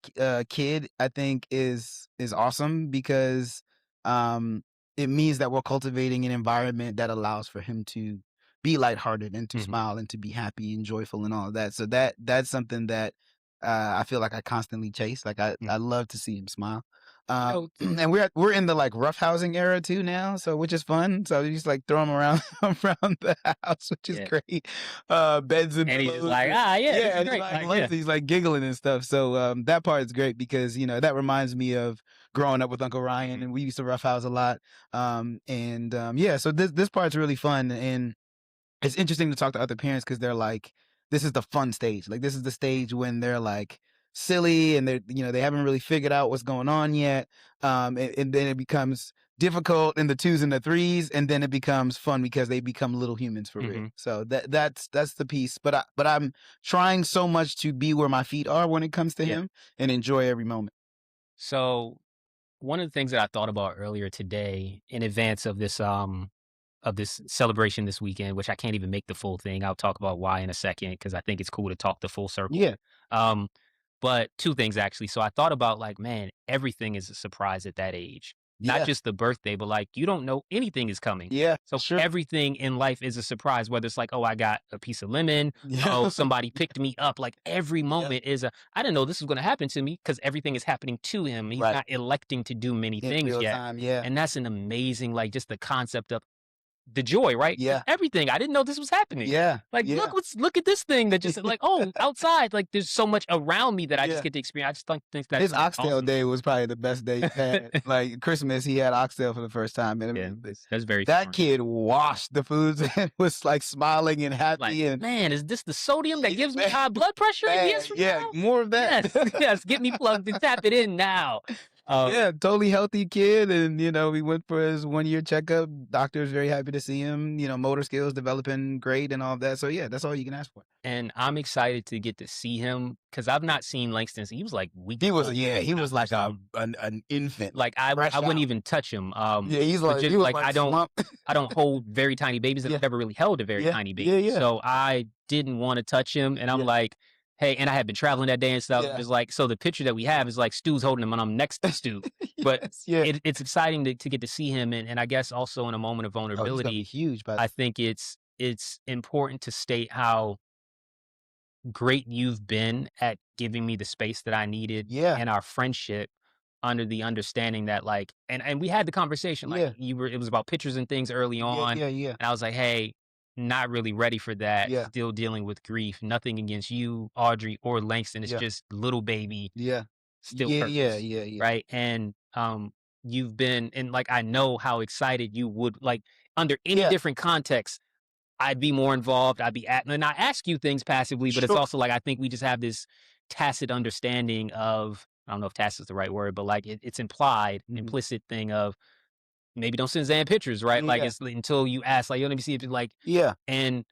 kid, I think is awesome because um, it means that we're cultivating an environment that allows for him to be lighthearted and to Mhm, smile and to be happy and joyful and all of that. So that's something that I feel like I constantly chase. Like I mhm. love to see him smile. So And we're in the like rough housing era too now, so which is fun. So you just like throw him around around the house, which is yeah, great. Beds and and he's just pillows. like, "Ah, yeah, this Yeah, is and he great." like Like, loves yeah. it. He's like giggling and stuff. So that part is great because that reminds me of growing up with Uncle Ryan, Mhm, and we used to roughhouse a lot. Yeah, so this part's really fun, and it's interesting to talk to other parents because they're like, this is the fun stage. Like this is the stage when they're like silly and they haven't really figured out what's going on yet. And then it becomes difficult in the 2s and the 3s, and then it becomes fun because they become little humans for real. So that's the piece. But I'm trying so much to be where my feet are when it comes to him and enjoy every moment. So one of the things that I thought about earlier today in advance of this celebration this weekend, which I can't even make the full thing. I'll talk about why in a second because I think it's cool to talk the full circle. Yeah. Um, but two things actually. So I thought about like, man, everything is a surprise at that age. Not Yeah. just the birthday, but like you don't know anything is coming. Yeah. So Sure. everything in life is a surprise, whether it's like, oh, I got a piece of lemon. Oh, somebody picked me up. Like every moment is I didn't know this was going to happen to me because everything is happening to him. He's not electing to do many In things real yet. time. Yeah. And that's an amazing, like just the concept of the joy, right? Yeah. Everything. I didn't know this was happening. Yeah. Like, yeah. look at this thing that just like, oh, outside. Like, there's so much around me that I just get to experience. I just think that his oxtail awesome. day was probably the best day he had. Like Christmas, he had oxtail for the first time. And That's very that smart. kid washed the foods and was like smiling and happy. Like, and man, is this the sodium that gives me high blood pressure? Years from now? more of that. Yes, get me plugged and tap it in now. Totally healthy kid. And, we went for his 1-year checkup. Doctor was very happy to see him, motor skills developing great and all of that. So, yeah, that's all you can ask for. And I'm excited to get to see him because I've not seen Langston. He was like weeks He was, old. he was like an infant. Like I wouldn't even touch him. He's like, he was like I don't hold very tiny babies, and I've never really held a very tiny baby. So I didn't want to touch him, and I'm like, hey, and I had been traveling that day and stuff. It's like, so the picture that we have is like Stu's holding him and I'm next to Stu. But it's exciting to get to see him. And I guess also in a moment of vulnerability, huge, I think it's important to state how great you've been at giving me the space that I needed and our friendship under the understanding that like, and we had the conversation, like it was about pictures and things early on. And I was like, hey, not really ready for that. Still dealing with grief. Nothing against you, Audrey, or Langston. It's just little baby. Still hurts. Right. And you've been, and like I know how excited you would, like under any different context, I'd be more involved. I'd be and I ask you things passively, but it's also like I think we just have this tacit understanding of, I don't know if tacit is the right word, but like it's implied, implicit thing of, maybe don't send Zan pictures, right? Like it's until you ask, like, let me see if it's like, and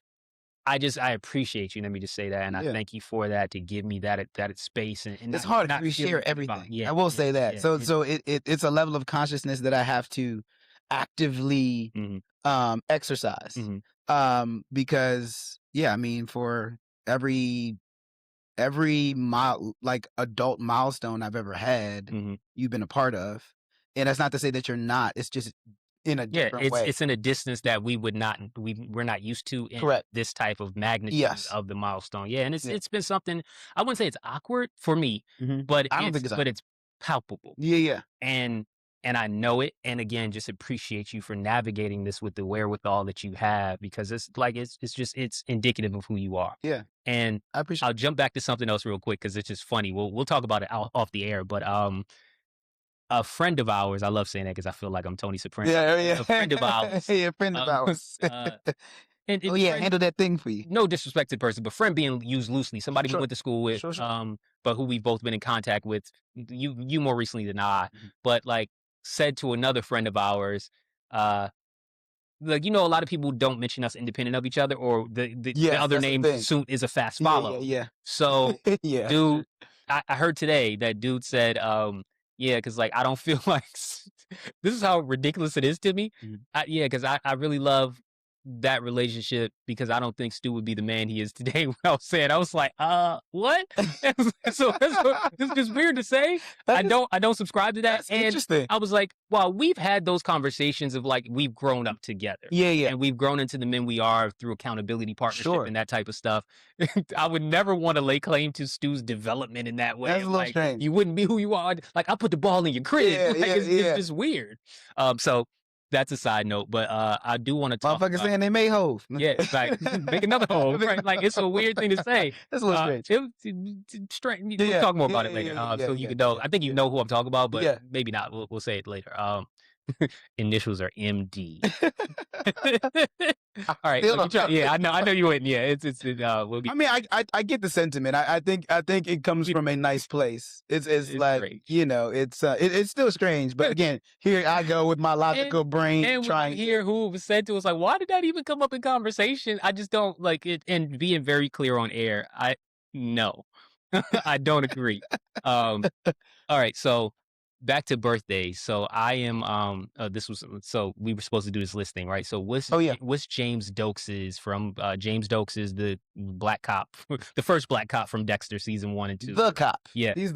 I appreciate you. Let me just say that. And I thank you for that, to give me that space. And it's hard to share everything. I will say that. So it's a level of consciousness that I have to actively exercise. Because I mean, for every like adult milestone I've ever had, you've been a part of. And that's not to say that you're not. It's just in a different way. It's in a distance that we're not used to in this type of magnitude of the milestone. Yeah, and it's been something, I wouldn't say it's awkward for me, but I don't think it's palpable. And I know it. And again, just appreciate you for navigating this with the wherewithal that you have, because it's like it's indicative of who you are. And I appreciate I'll jump back to something else real quick because it's just funny. We'll talk about it off the air, but a friend of ours, I love saying that because I feel like I'm Tony Soprano. A friend of ours. A friend of ours. And handle that thing for you. No disrespected person, but friend being used loosely. Somebody we went to school with, but who we've both been in contact with. You more recently than I, but like said to another friend of ours, like, a lot of people don't mention us independent of each other, or the other name soon is a fast follow. So, dude, I heard today that dude said, because like I don't feel like this is how ridiculous it is to me. Because I really love that relationship, because I don't think Stu would be the man he is today. When I was saying, I was like, what? So it's just weird to say. I don't subscribe to that. That's and interesting. I was like, well, we've had those conversations of like, we've grown up together. And we've grown into the men we are through accountability, partnership, and that type of stuff. I would never want to lay claim to Stu's development in that way. That's a little strange. You wouldn't be who you are. Like, I put the ball in your crib. It's just weird. So that's a side note, but I do want to talk. Motherfuckers saying they made hoes. Like make another hole, right? Like it's a weird thing to say. That's a little strange. We'll talk more about it later, so you can know. I think you know who I'm talking about, but maybe not. We'll say it later. Initials are MD. All right, Still let me don't try. know. Yeah, I know you wouldn't. Yeah, we'll I get. mean, I get the sentiment. I think it comes from a nice place. It's It's like, great. it's still strange. But again, here I go with my And logical brain and when you trying. hear who it was said to, it's like, why did that even come up in conversation? I just don't like it. And being very clear on air, no, I don't agree. Um, all right, so back to birthdays. So I am this was so we were supposed to do this listing, right? So Oh yeah, what's James Dokes's from James Dokes is the black cop, the first black cop from Dexter season 1 and 2. the cop. Yeah, He's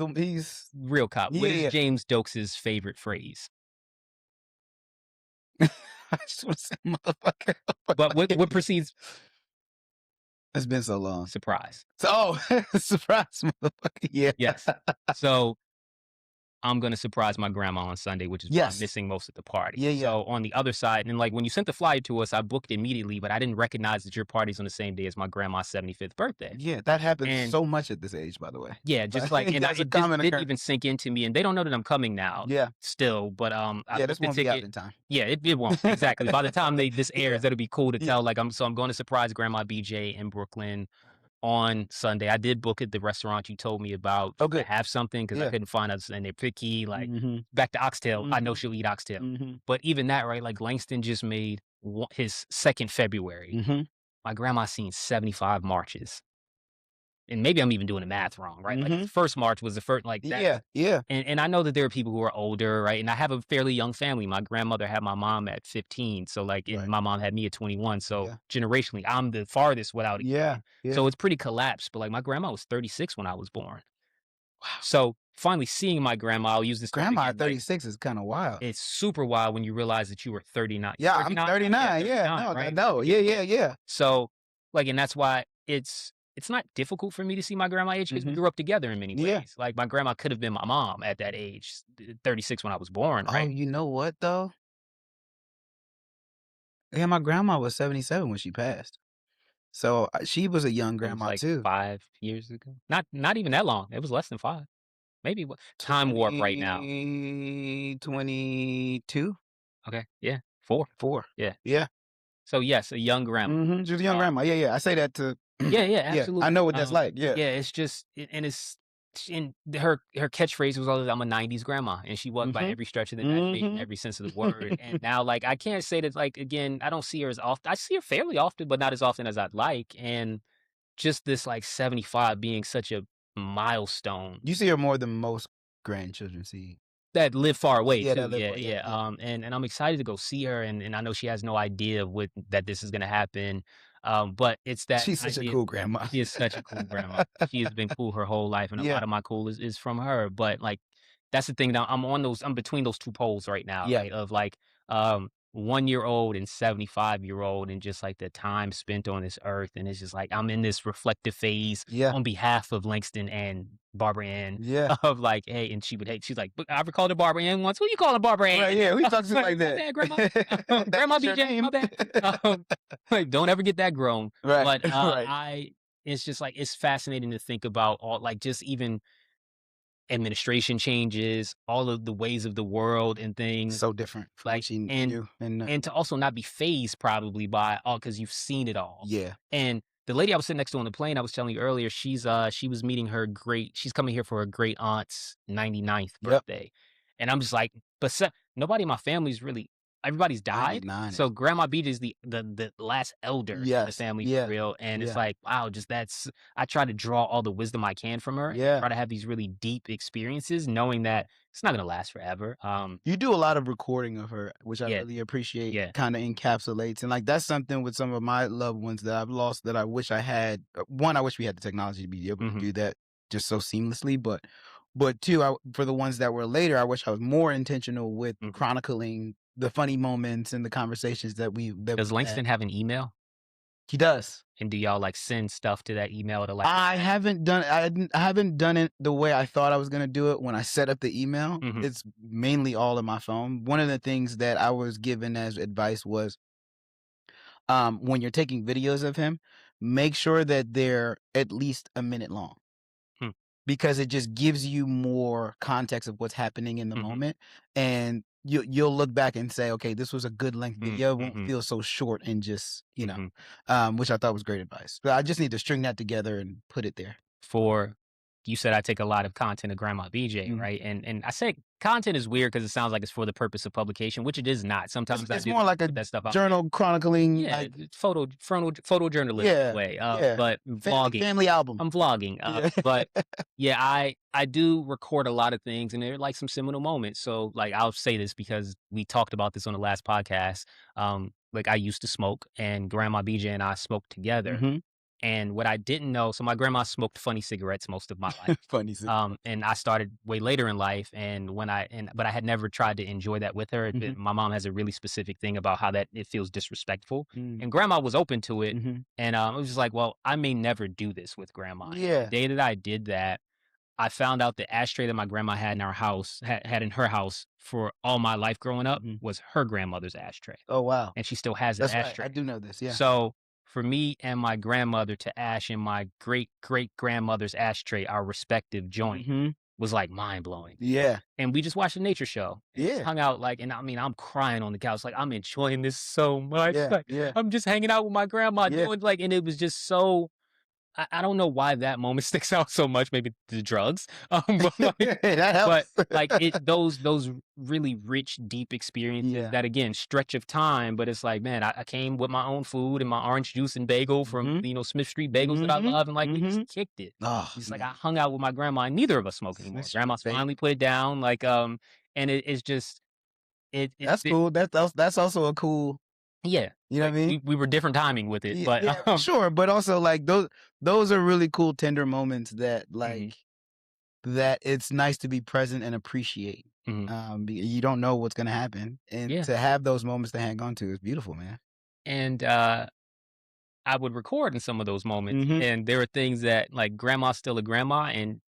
real cop. What yeah is yeah. James Dokes's favorite phrase? I just want to say motherfucker. But what precedes It's been so long. surprise? So surprise, motherfucker. Yeah. Yes. So I'm gonna surprise my grandma on Sunday, which is why I'm Yes. missing most of the party. Yeah, yeah. So on the other side, and like when you sent the flyer to us, I booked immediately, but I didn't recognize that your party's on the same day as my grandma's 75th birthday. Yeah, that happens And so much at this age, by the way. yeah, just like, and That's a it just common didn't occurrence. even sink into me, and they don't know that I'm coming now. Yeah. Still, but I Yeah, this booked the won't be out ticket. in time. Yeah, it won't exactly. By the time this Yeah. airs, that'll be cool to Yeah. tell. Like I'm going to surprise Grandma BJ in Brooklyn on Sunday. I did book at the restaurant you told me about Oh, to good. have something because I Yeah. couldn't find us, and they're picky. Like Mhm. back to oxtail, I know Mhm. she'll eat oxtail, Mhm. but even that, right? Like Langston just made his second February. Mhm. My grandma's seen 75 marches, and maybe I'm even doing the math wrong, right? Like the Mhm. first march was the first, like Yeah. that's. Yeah. And I know that there are people who are older, right? And I have a fairly young family. My grandmother had my mom at 15, so like, and Right. my mom had me at 21. So Yeah. generationally, I'm the farthest without a Yeah. kid. Yeah. So it's pretty collapsed. But like my grandma was 36 when I was born. Wow. So finally seeing my grandma, I'll use this term Grandma again, at right? 36 is kind of wild. It's super wild when you realize that you were 39. Yeah, I'm 39 now? Yeah, 39. Yeah. 39, No, I right? know. Yeah, yeah, yeah. So like, and that's why it's not difficult for me to see my grandma age because we Mhm. grew up together in many Yeah. ways. Like my grandma could have been my mom at that age, 36 when I was born, Oh, right? you know what though? Yeah, my grandma was 77 when she passed. So she was a young It was grandma like too. 5 years ago. Not even that long. It was less than 5. Maybe time warp right now. 2022? Okay, yeah, 4. 4. Yeah. Yeah. So yes, a young grandma. She was a young grandma. Yeah, yeah. I say that to Yeah, yeah, yeah, I absolutely. know what that's like. Yeah. Yeah, it's just and it's and her catchphrase was always, "I'm a '90s grandma," and she was by Mhm. every stretch of the imagination, Mhm. every sense of the word. And now, like, I can't say that, like, again, I don't see her as often. I see her fairly often, but not as often as I'd like. And just this, like, 75 being such a milestone You see her more than most grandchildren see. that live far away Yeah, too. that live Yeah, for yeah, yeah. yeah. And I'm excited to go see her, and I know she has no idea with that this is gonna happen. But it's that She's such a idea. cool grandma. She is such a cool grandma. She has been cool her whole life, and a Yeah. lot of my cool is from her. But like, that's the thing. Now I'm between those two poles right now, Yeah. right? Of like, 1 year old and 75-year old, and just like the time spent on this earth, and it's just like I'm in this reflective phase Yeah. on behalf of Langston and Barbara Ann Yeah. of like, hey, and she would hate. She's like, "But I recalled her Barbara Ann once. Who you calling Barbara Ann?" Right, yeah, we talk to you Like, like my that. bad, grandma. Grandma That's your BJ, my name. bad. Like, don't ever get that grown. Right, But right. it's just like it's fascinating to think about all like just even administration changes, all of the ways of the world and things So different from what like she and knew and and to also not be phased probably by all because you've seen it all. yeah. And the lady I was sitting next to on the plane, I was telling you earlier, she was meeting she's coming here for her great aunt's 99th Yep. birthday. And I'm just like, but nobody in my family's really everybody's died. 99 So is Grandma Beach is the last elder in the yes. family for Yeah. real. And it's Yeah. like, wow, just I try to draw all the wisdom I can from her and Yeah. try to have these really deep experiences, knowing that it's not gonna last forever. You do a lot of recording of her, which I Yeah, really appreciate, yeah. kinda encapsulates, and, like, that's something with some of my loved ones that I've lost that I wish I had. 1, I wish we had the technology to be able to Mhm, do that just so seamlessly, but 2, for the ones that were later, I wish I was more intentional with mhm. chronicling the funny moments and the conversations that Does we had. Langston have an email? He does. And do y'all, like, send stuff to that email to, like I haven't done it the way I thought I was gonna do it when I set up the email. Mhm, It's mainly all in my phone. One of the things that I was given as advice was, when you're taking videos of him, make sure that they're at least a minute long hmm, because it just gives you more context of what's happening in the mhm, moment. And you'll look back and say, okay, this was a good length video. It won't Mm-hmm. feel so short and just, Mm-hmm. which I thought was great advice. But I just need to string that together and put it there. For you said I take a lot of content of Grandma BJ, Mhm. right? And I say content is weird because it sounds like it's for the purpose of publication, which it is not. Sometimes I It's do more like a put that stuff out there. journal chronicling, Yeah, like, it's photojournalistic yeah, way. yeah, But vlogging. family album. I'm vlogging. Yeah. But yeah, I do record a lot of things, and they're like some seminal moments. So like I'll say this because we talked about this on the last podcast. Like I used to smoke, and Grandma BJ and I smoked together. Mhm. And what I didn't know, so my grandma smoked funny cigarettes most of my life. Funny. And I started way later in life, and but I had never tried to enjoy that with her. Mhm. My mom has a really specific thing about how that it feels disrespectful, Mm. and grandma was open to it. Mhm. And it was just like, well, I may never do this with grandma. And the Yeah. day that I did that, I found out the ashtray that my grandma had in our house had in her house for all my life growing up Mhm. was her grandmother's ashtray, Oh, wow. and she still has that That's right. ashtray. I do know this. Yeah. So for me and my grandmother to ash in my great great grandmother's ashtray, our respective joint, Mhm. was like mind blowing. Yeah. And we just watched a nature show. And just Yeah. hung out like, and I mean, I'm crying on the couch, like I'm enjoying this so much. Yeah. Like Yeah. I'm just hanging out with my grandma Yeah. doing like, and it was just so. I don't know why that moment sticks out so much. Maybe the drugs, but like, That but helps. like it those really rich, deep experiences Yeah. that again stretch of time. But it's like, man, I came with my own food and my orange juice and bagel from Mhm. Smith Street Bagels that I Mhm. love, and like we just Mhm. kicked it. Oh, Just like I man. hung out with my grandma, and neither of us smoke anymore. Smith Street Grandma's Bagel. finally put it down, like and it's just That's it cool. That's also a cool, yeah. you know what Like I mean? we were different timing with it, Yeah, but yeah, sure. But also, like, those are really cool, tender moments that, mhm, like, that it's nice to be present and appreciate. mhm. You don't know what's gonna happen, and Yeah, to have those moments to hang on to is beautiful, man. and I would record in some of those moments, Mhm. and there are things that like grandma's still a grandma, and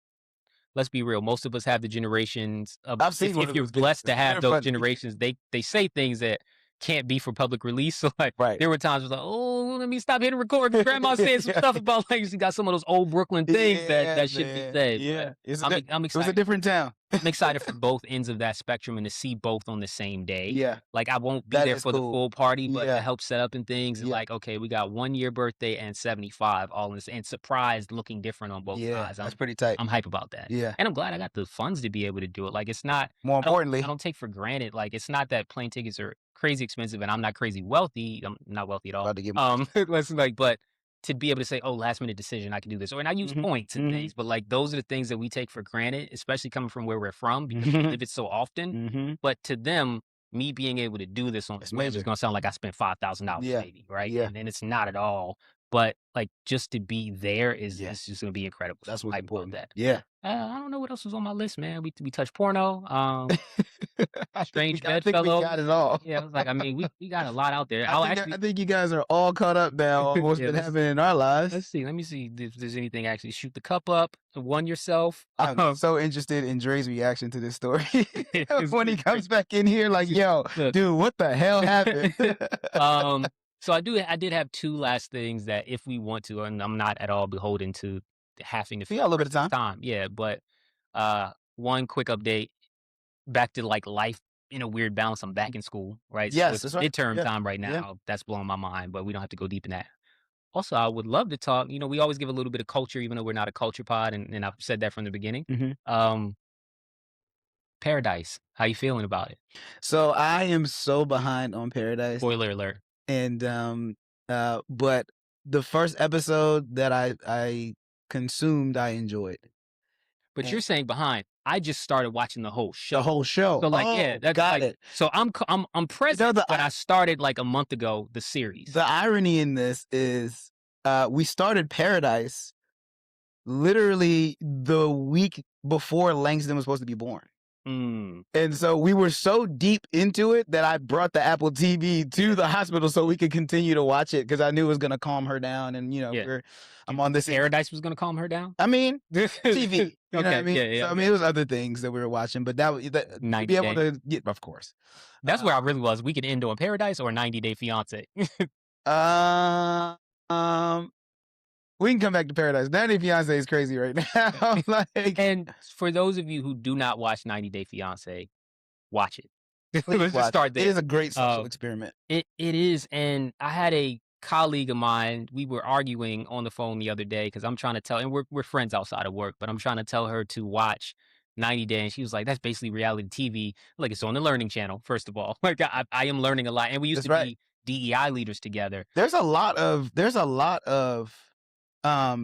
let's be real, most of us have the generations of I've seen one if of you're those videos. blessed to have They're those funny. generations, they say things that can't be for public release. So like Right. there were times where like, oh, let me stop hitting record because grandma's saying some stuff about like she got some of those old Brooklyn things Yeah, that shouldn't be man. said. But Yeah. I'm It was a excited. different town. I'm excited for both ends of that spectrum and to see both on the same day. Yeah. Like I won't be That there is for the cool. full party, but to Yeah. help set up and things and Yeah. like, okay, we got 1 year birthday and 75 all in this and surprised looking different on both Yeah. sides. That's pretty tight. I'm hype about that. Yeah. And I'm glad I got the funds to be able to do it. Like it's not More I importantly. don't take for granted. Like it's not that plane tickets are crazy expensive and I'm not crazy wealthy. I'm not wealthy at all. About to get more. Listen, like, but to be able to say, oh, last minute decision, I can do this. Or and I use Mhm. points and Mhm. things, but like those are the things that we take for granted, especially coming from where we're from because we Mhm. live it so often. Mhm. But to them, me being able to do this on It's a whim is major. gonna sound like I spent $5,000 Yeah. maybe, right? Yeah. And it's not at all. But like just to be there Yeah. is just gonna be incredible. So That's I'm what's hype about important. that. Yeah. I don't know what else was on my list, man. We touched porno, strange I think we got bedfellows. it all. Yeah, I was like, I mean, we got a lot out there. I I'll think actually I think you guys are all caught up now on what's yeah, been happening in our lives. let's see. Let me see if there's anything actually. Shoot the cup up, one yourself. I'm so interested in Dre's reaction to this story It's when he great. comes back in here like, yo, Look. dude, what the hell happened? So I did have two last things that if we want to, and I'm not at all beholden to having to We fit got a little bit of this time. time. Yeah, but one quick update back to like life in a weird balance. I'm back in school, right? So Yes, it's that's right. midterm Yeah. time right Yeah. now. That's blowing my mind, but we don't have to go deep in that. Also, I would love to talk. We always give a little bit of culture, even though we're not a culture pod, and I've said that from the beginning. Mhm. Paradise, how you feeling about it? So I am so behind on Paradise, Spoiler alert. and but the first episode that I consumed, I enjoyed. But you're And saying behind. I just started watching the whole the show. whole show. So like, yeah, Oh, that's got like it. so I'm present, the but I started like a month ago the series. the irony in this is we started Paradise literally the week before Langston was supposed to be born. Mm, And so we were so deep into it that I brought the Apple TV to the hospital so we could continue to watch it because I knew it was going to calm her down. And, yeah. I'm on this. Paradise was gonna calm her down? I mean, TV. You know what I Okay, mean? yeah, yeah. So, I mean, it was other things that we were watching, but that was to 90 be able Day. to get, of course. That's where I really was. We could end on Paradise or 90 Day Fiancé. Uh, um, we can come back to Paradise. 90 Fiancé is crazy right now. Like, And for those of you who do not watch 90 Day Fiancé, watch it. Let's just start It there. is a great social experiment. It is, and I had a colleague of mine. We were arguing on the phone the other day because I'm trying to tell, and we're friends outside of work, but I'm trying to tell her to watch 90 Day, and she was like, "That's basically reality TV." Like it's on the Learning Channel. First of all, like I am learning a lot, and we used That's to right. be DEI leaders together. There's a lot of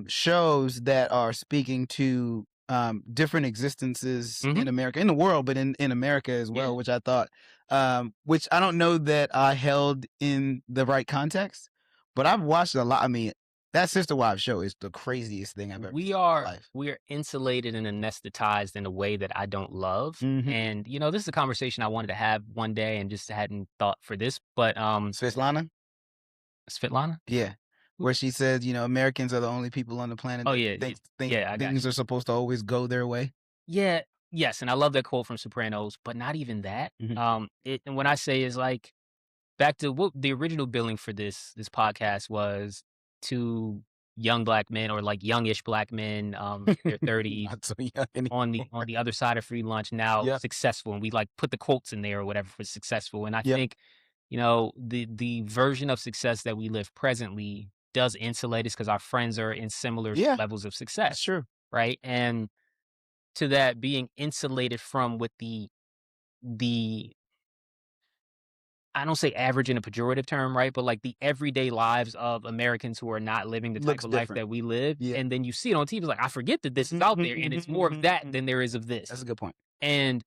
shows that are speaking to different existences in America, in the world, but in America as well, which I thought which I don't know that I held in the right context, but I've watched a lot. I mean, that Sister Wives show is the craziest thing I've ever seen in my life. We are insulated and anesthetized in a way that I don't love. And this is a conversation I wanted to have one day and just hadn't thought for this, but Svetlana? Svetlana? Yeah. Where she says, Americans are the only people on the planet Oh, that yeah. think Yeah, I got things you. are supposed to always go their way. Yeah, yes, and I love that quote from Sopranos, but not even that. And when I say is like back to what the original billing for this podcast was to young black men or like youngish black men, in their 30s Not so young anymore. on the other side of free lunch now Yep. successful, and we like put the quotes in there or whatever for successful. And I Yep. think, the version of success that we live presently does insulate us because our friends are in similar Yeah. levels of That's success, true. right? And to that being insulated from with the I don't say average in a pejorative term, right? But like the everyday lives of Americans who are not living the type Looks of life different. that we live. Yeah. And then you see it on TV, it's like, I forget that this is out there, and it's more of that than there is of this. That's a good point. And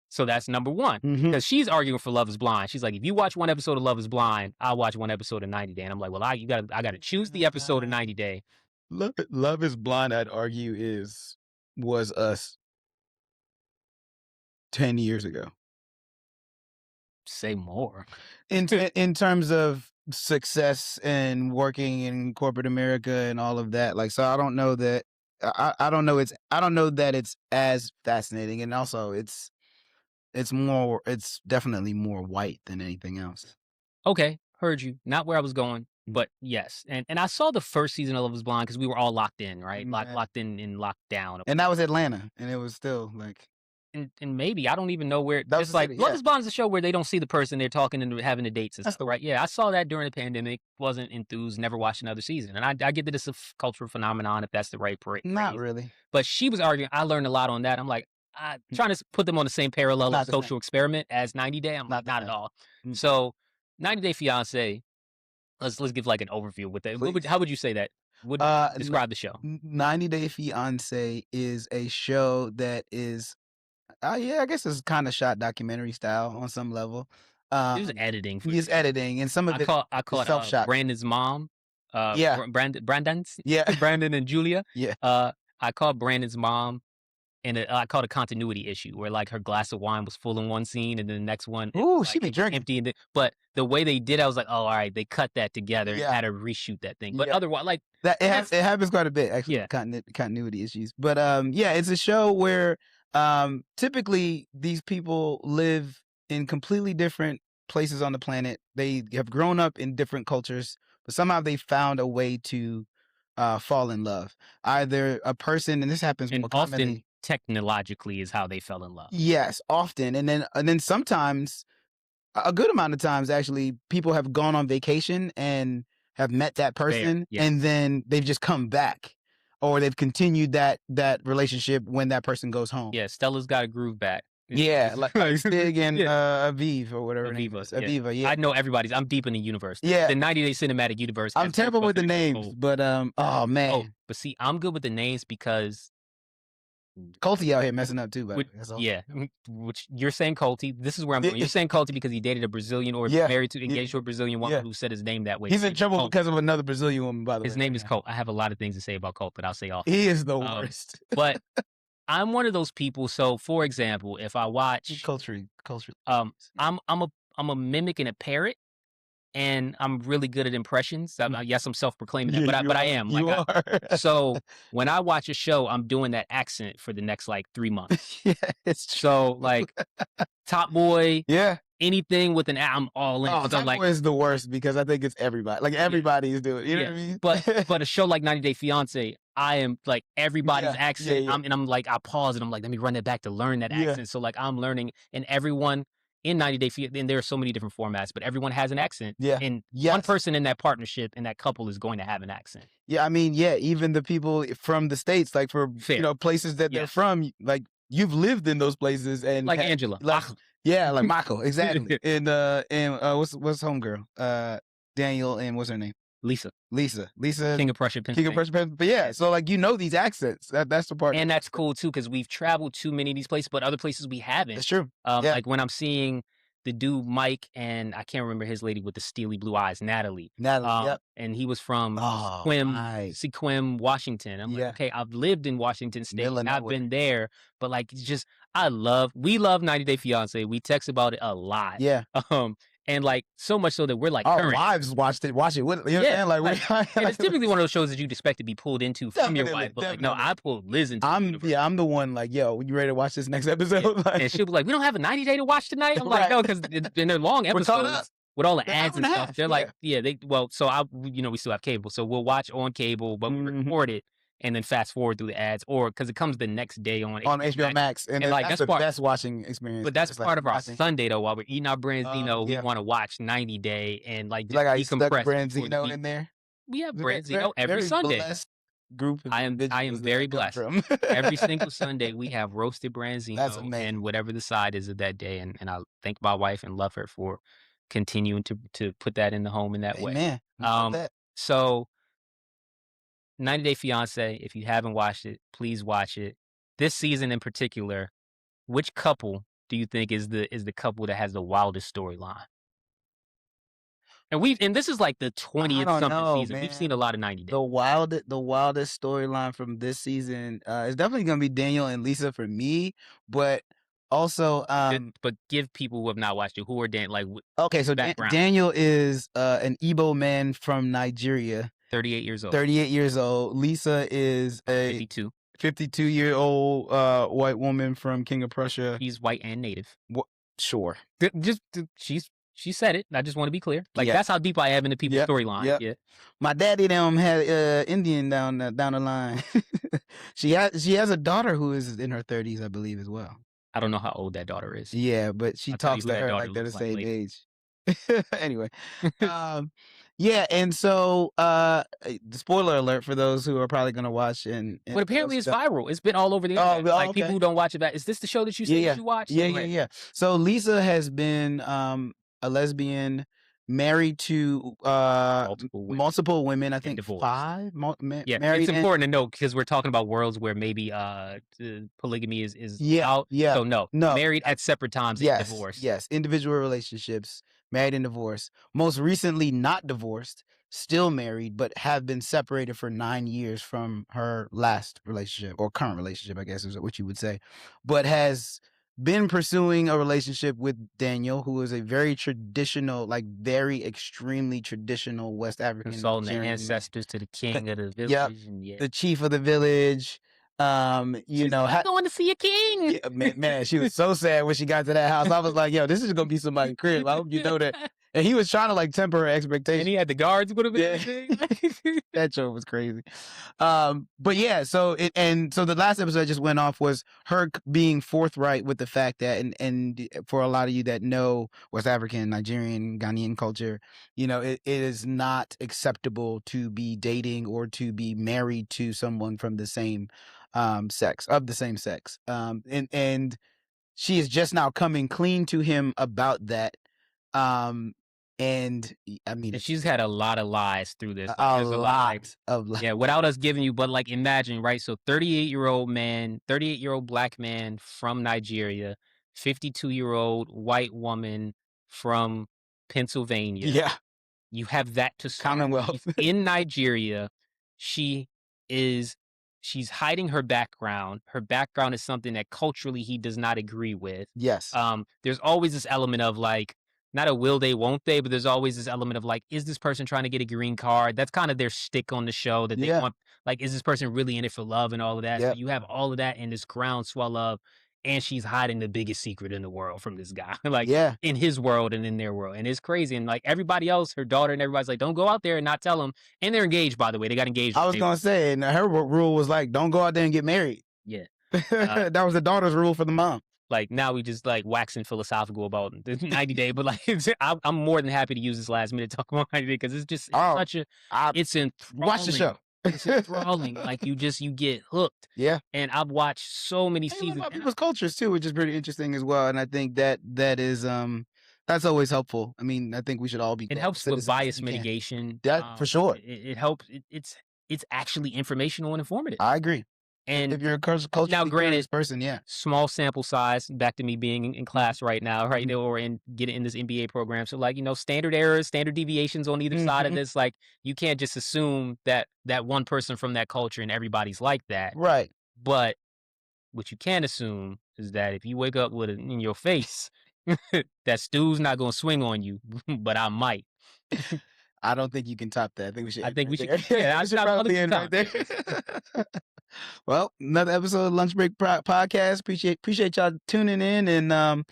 so that's number one. Mhm. Because she's arguing for Love is Blind. She's like, if you watch one episode of Love is Blind, I'll watch one episode of 90 Day. And I'm like, well, I gotta choose the episode of 90 Day. Love is Blind, I'd argue, was us 10 years ago. Say more. In terms of success and working in corporate America and all of that. Like, so I don't know that I don't know that it's as fascinating, and also it's definitely more white than anything else. Okay, heard you. Not where I was going, Mm. but yes. And I saw the first season of Love is Blind because we were all locked in, right? Yeah. Locked in lockdown. And that was Atlanta, and it was still like And maybe I don't even know where. That was It's the like city, Love yeah. is Blind is a show where they don't see the person they're talking and having the dates and That's stuff, the right? Yeah, I saw that during the pandemic. Wasn't enthused. Never watched another season. And I get that it's a cultural phenomenon if that's the right phrase. Not really. But she was arguing. I learned a lot on that. I'm like, trying to put them on the same parallel Not of the same. social experiment as 90 Day. I'm like, Not the not same. at all. Mm. So 90 Day Fiancé. Let's give like an overview with that. Please. How would you say that? Would describe the show? 90 Day Fiancé is a show that is, yeah, I guess it's kind of shot documentary style on some level. There's editing. It's editing, and some of it I call is self-shot. Brandon's mom. Yeah. Brandon's. Yeah. Brandon and Julia. Yeah. I called Brandon's mom, and I called a continuity issue where like her glass of wine was full in one scene, and then the next one, Ooh, she be drinking. empty. But the way they did, I was like, oh, all right, they cut that together and had to reshoot that thing. But otherwise, like that, it happens quite a bit actually. Yeah. Continuity issues, but yeah, it's a show where typically these people live in completely different places on the planet. They have grown up in different cultures, but somehow they found a way to fall in love. Either a person, and this happens and more commonly. often technologically is how they fell in love. Yes, often, and then sometimes, a good amount of times actually, people have gone on vacation and have met that person, yeah. and then they've just come back, or they've continued that relationship when that person goes home. Yeah, Stella's got a groove back. Yeah, like Stig and Aviv or whatever. Aviva, yeah. I know everybody's. I'm deep in the universe. Yeah. The 90 Day Cinematic Universe. I'm terrible with the names, but oh man. Oh, but see, I'm good with the names because Colty out here messing up too, by the way. That's all. yeah, which you're saying Colty. This is where I'm going. You're saying Colty because he dated a Brazilian or Yeah. married to engaged to a Brazilian woman Yeah. who said his name that way. He's in trouble Colt. because of another Brazilian woman, by the way. His name is Colt. I have a lot of things to say about Colt, but I'll say off. He is the worst. But I'm one of those people. So, for example, if I watch Culture. I'm a mimic and a parrot, and I'm really good at impressions. Yes, I'm self-proclaiming that, but I am. So when I watch a show, I'm doing that accent for the next like 3 months. Yeah, it's true. So like Top Boy, Yeah. anything with an I'm all in. Oh, So Top like, Boy is the worst because I think it's everybody. Like everybody is doing it. You know what I mean? But a show like 90 Day Fiancé, I am like everybody's accent. Yeah. I'm like, I pause and I'm like, let me run that back to learn that accent. So like I'm learning, and everyone in 90 Day Fiancé, and there are so many different formats, but everyone has an accent. Yeah. And one Yes. person in that partnership, in that couple, is going to have an accent. Yeah, I mean, yeah, even the people from the States, like for Fair. places that they're Yes. from, like you've lived in those places and Like Angela. like yeah, like Mako, exactly. And what's homegirl? Daniel and what's her name? Lisa. King of Prussia, King of Prussia. But yeah, so like these accents. That's the part. And that's cool too, because we've traveled to many of these places, but other places we haven't. It's true. Yeah. Like when I'm seeing the dude Mike, and I can't remember his lady with the steely blue eyes, Natalie. Yep. And he was from right. Sequim, Washington. I'm like, okay, I've lived in Washington State, and I've been there, but like, it's just we love 90 Day Fiancé. We text about it a lot. Yeah. And like so much so that we're like, our wives watch it with, you know what I'm saying? Like, and it's typically one of those shows that you'd expect to be pulled into from your wife, but like, no, I pulled Liz into. I'm the one like, yo, you ready to watch this next episode? Yeah. Like, and she'll be like, we don't have a 90 Day to watch tonight. I'm like, no, because in their long episodes with all the ads and stuff, they're like, so we still have cable, so we'll watch on cable, but we record it and then fast forward through the ads, or because it comes the next day on HBO Max, and like that's the best watching experience. But that's part of our Sunday though. While we're eating our branzino, we want to watch 90 Day and like I stuck branzino in there. We have branzino every Sunday. Group. I am very blessed. Every single Sunday we have roasted branzino and whatever the side is of that day, and I thank my wife and love her for continuing to put that in the home in that way. So 90 Day Fiancé, if you haven't watched it, please watch it. This season in particular, which couple do you think is the couple that has the wildest storyline? And this is like the 20th something season. Man. We've seen a lot of 90 Days. The wildest storyline from this season is definitely gonna be Daniel and Lisa for me, but also but give people who have not watched it, who are okay, so Daniel is an Igbo man from Nigeria. 38 years old. 38 years old. Lisa is a 52-year-old white woman from King of Prussia. She's white and native. Sure. She said it. I just want to be clear. Like that's how deep I am into people's storyline. Yeah. My daddy them had Indian down the line. She has a daughter who is in her 30s, I believe, as well. I don't know how old that daughter is. Yeah, but she talks to her like they're the same age. Anyway. Yeah, and so spoiler alert for those who are probably going to watch. But apparently it's viral. It's been all over the internet. People who don't watch it back. Is this the show that you said you watched? Yeah. So Lisa has been a lesbian, married to multiple women. I think divorced. 5. Married. It's important to note because we're talking about worlds where maybe polygamy is out. Yeah. So no, married at separate times and divorced. Yes, individual relationships. Married and divorced. Most recently, not divorced, still married, but have been separated for 9 years from her last relationship, or current relationship, I guess is what you would say, but has been pursuing a relationship with Daniel, who is a very traditional, very extremely traditional West African. Consulting the ancestors to the king of the village. The chief of the village. She's going to see a king. Man, she was so sad when she got to that house. I was like, yo, this is gonna be somebody's crib. I hope you know that. And he was trying to temper her expectations. And he had the guards with him. Yeah. That show was crazy. But yeah, so the last episode I just went off was her being forthright with the fact that, and for a lot of you that know West African, Nigerian, Ghanaian culture, it is not acceptable to be dating or to be married to someone from the same sex. And she is just now coming clean to him about that. And I mean, she's had a lot of lies through this. A lot of lies. Yeah, without us giving you, but imagine, right? So 38-year-old black man from Nigeria, 52-year-old white woman from Pennsylvania. Yeah. You have that to Commonwealth. In Nigeria, she's hiding her background. Her background is something that culturally he does not agree with. Yes. There's always this element of not a will they, won't they, but there's always this element of is this person trying to get a green card? That's kind of their stick on the show that they want. Is this person really in it for love and all of that? Yep. So you have all of that in this groundswell of, and she's hiding the biggest secret in the world from this guy, in his world and in their world. And it's crazy. And everybody else, her daughter and everybody's like, don't go out there and not tell them. And they're engaged, by the way. They got engaged. I was going to say, and her rule was don't go out there and get married. Yeah. That was the daughter's rule for the mom. like now we just like waxing philosophical about the 90 day, but like I'm more than happy to use this last minute to talk about 90 day because it's Oh, such a I it's watch the enthralling. show. It's enthralling. Like you get hooked. Yeah. And I've watched so many And you learn seasons. about people's cultures too, which is pretty interesting as well. And I think that is that's always helpful. I mean, I think we should all be It global helps with citizens if bias we can. mitigation. That for sure. It helps. It's actually informational and informative. I agree. And if you're a now, culturally granted, curious person, yeah. small sample size. Back to me being in class right now, right? Or getting in this MBA program. So like standard errors, standard deviations on either side of this. Like you can't just assume that one person from that culture and everybody's like that. Right. But what you can assume is that if you wake up with it in your face, that stew's not gonna swing on you, but I might. I don't think you can top that. I think we should. I think we should. There. Yeah, we I should stopped probably other end right time. there. Well, another episode of Lunch Break Podcast. Appreciate y'all tuning in and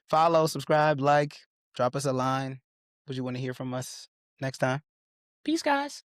follow, subscribe, like, drop us a line. What you want to hear from us next time? Peace, guys.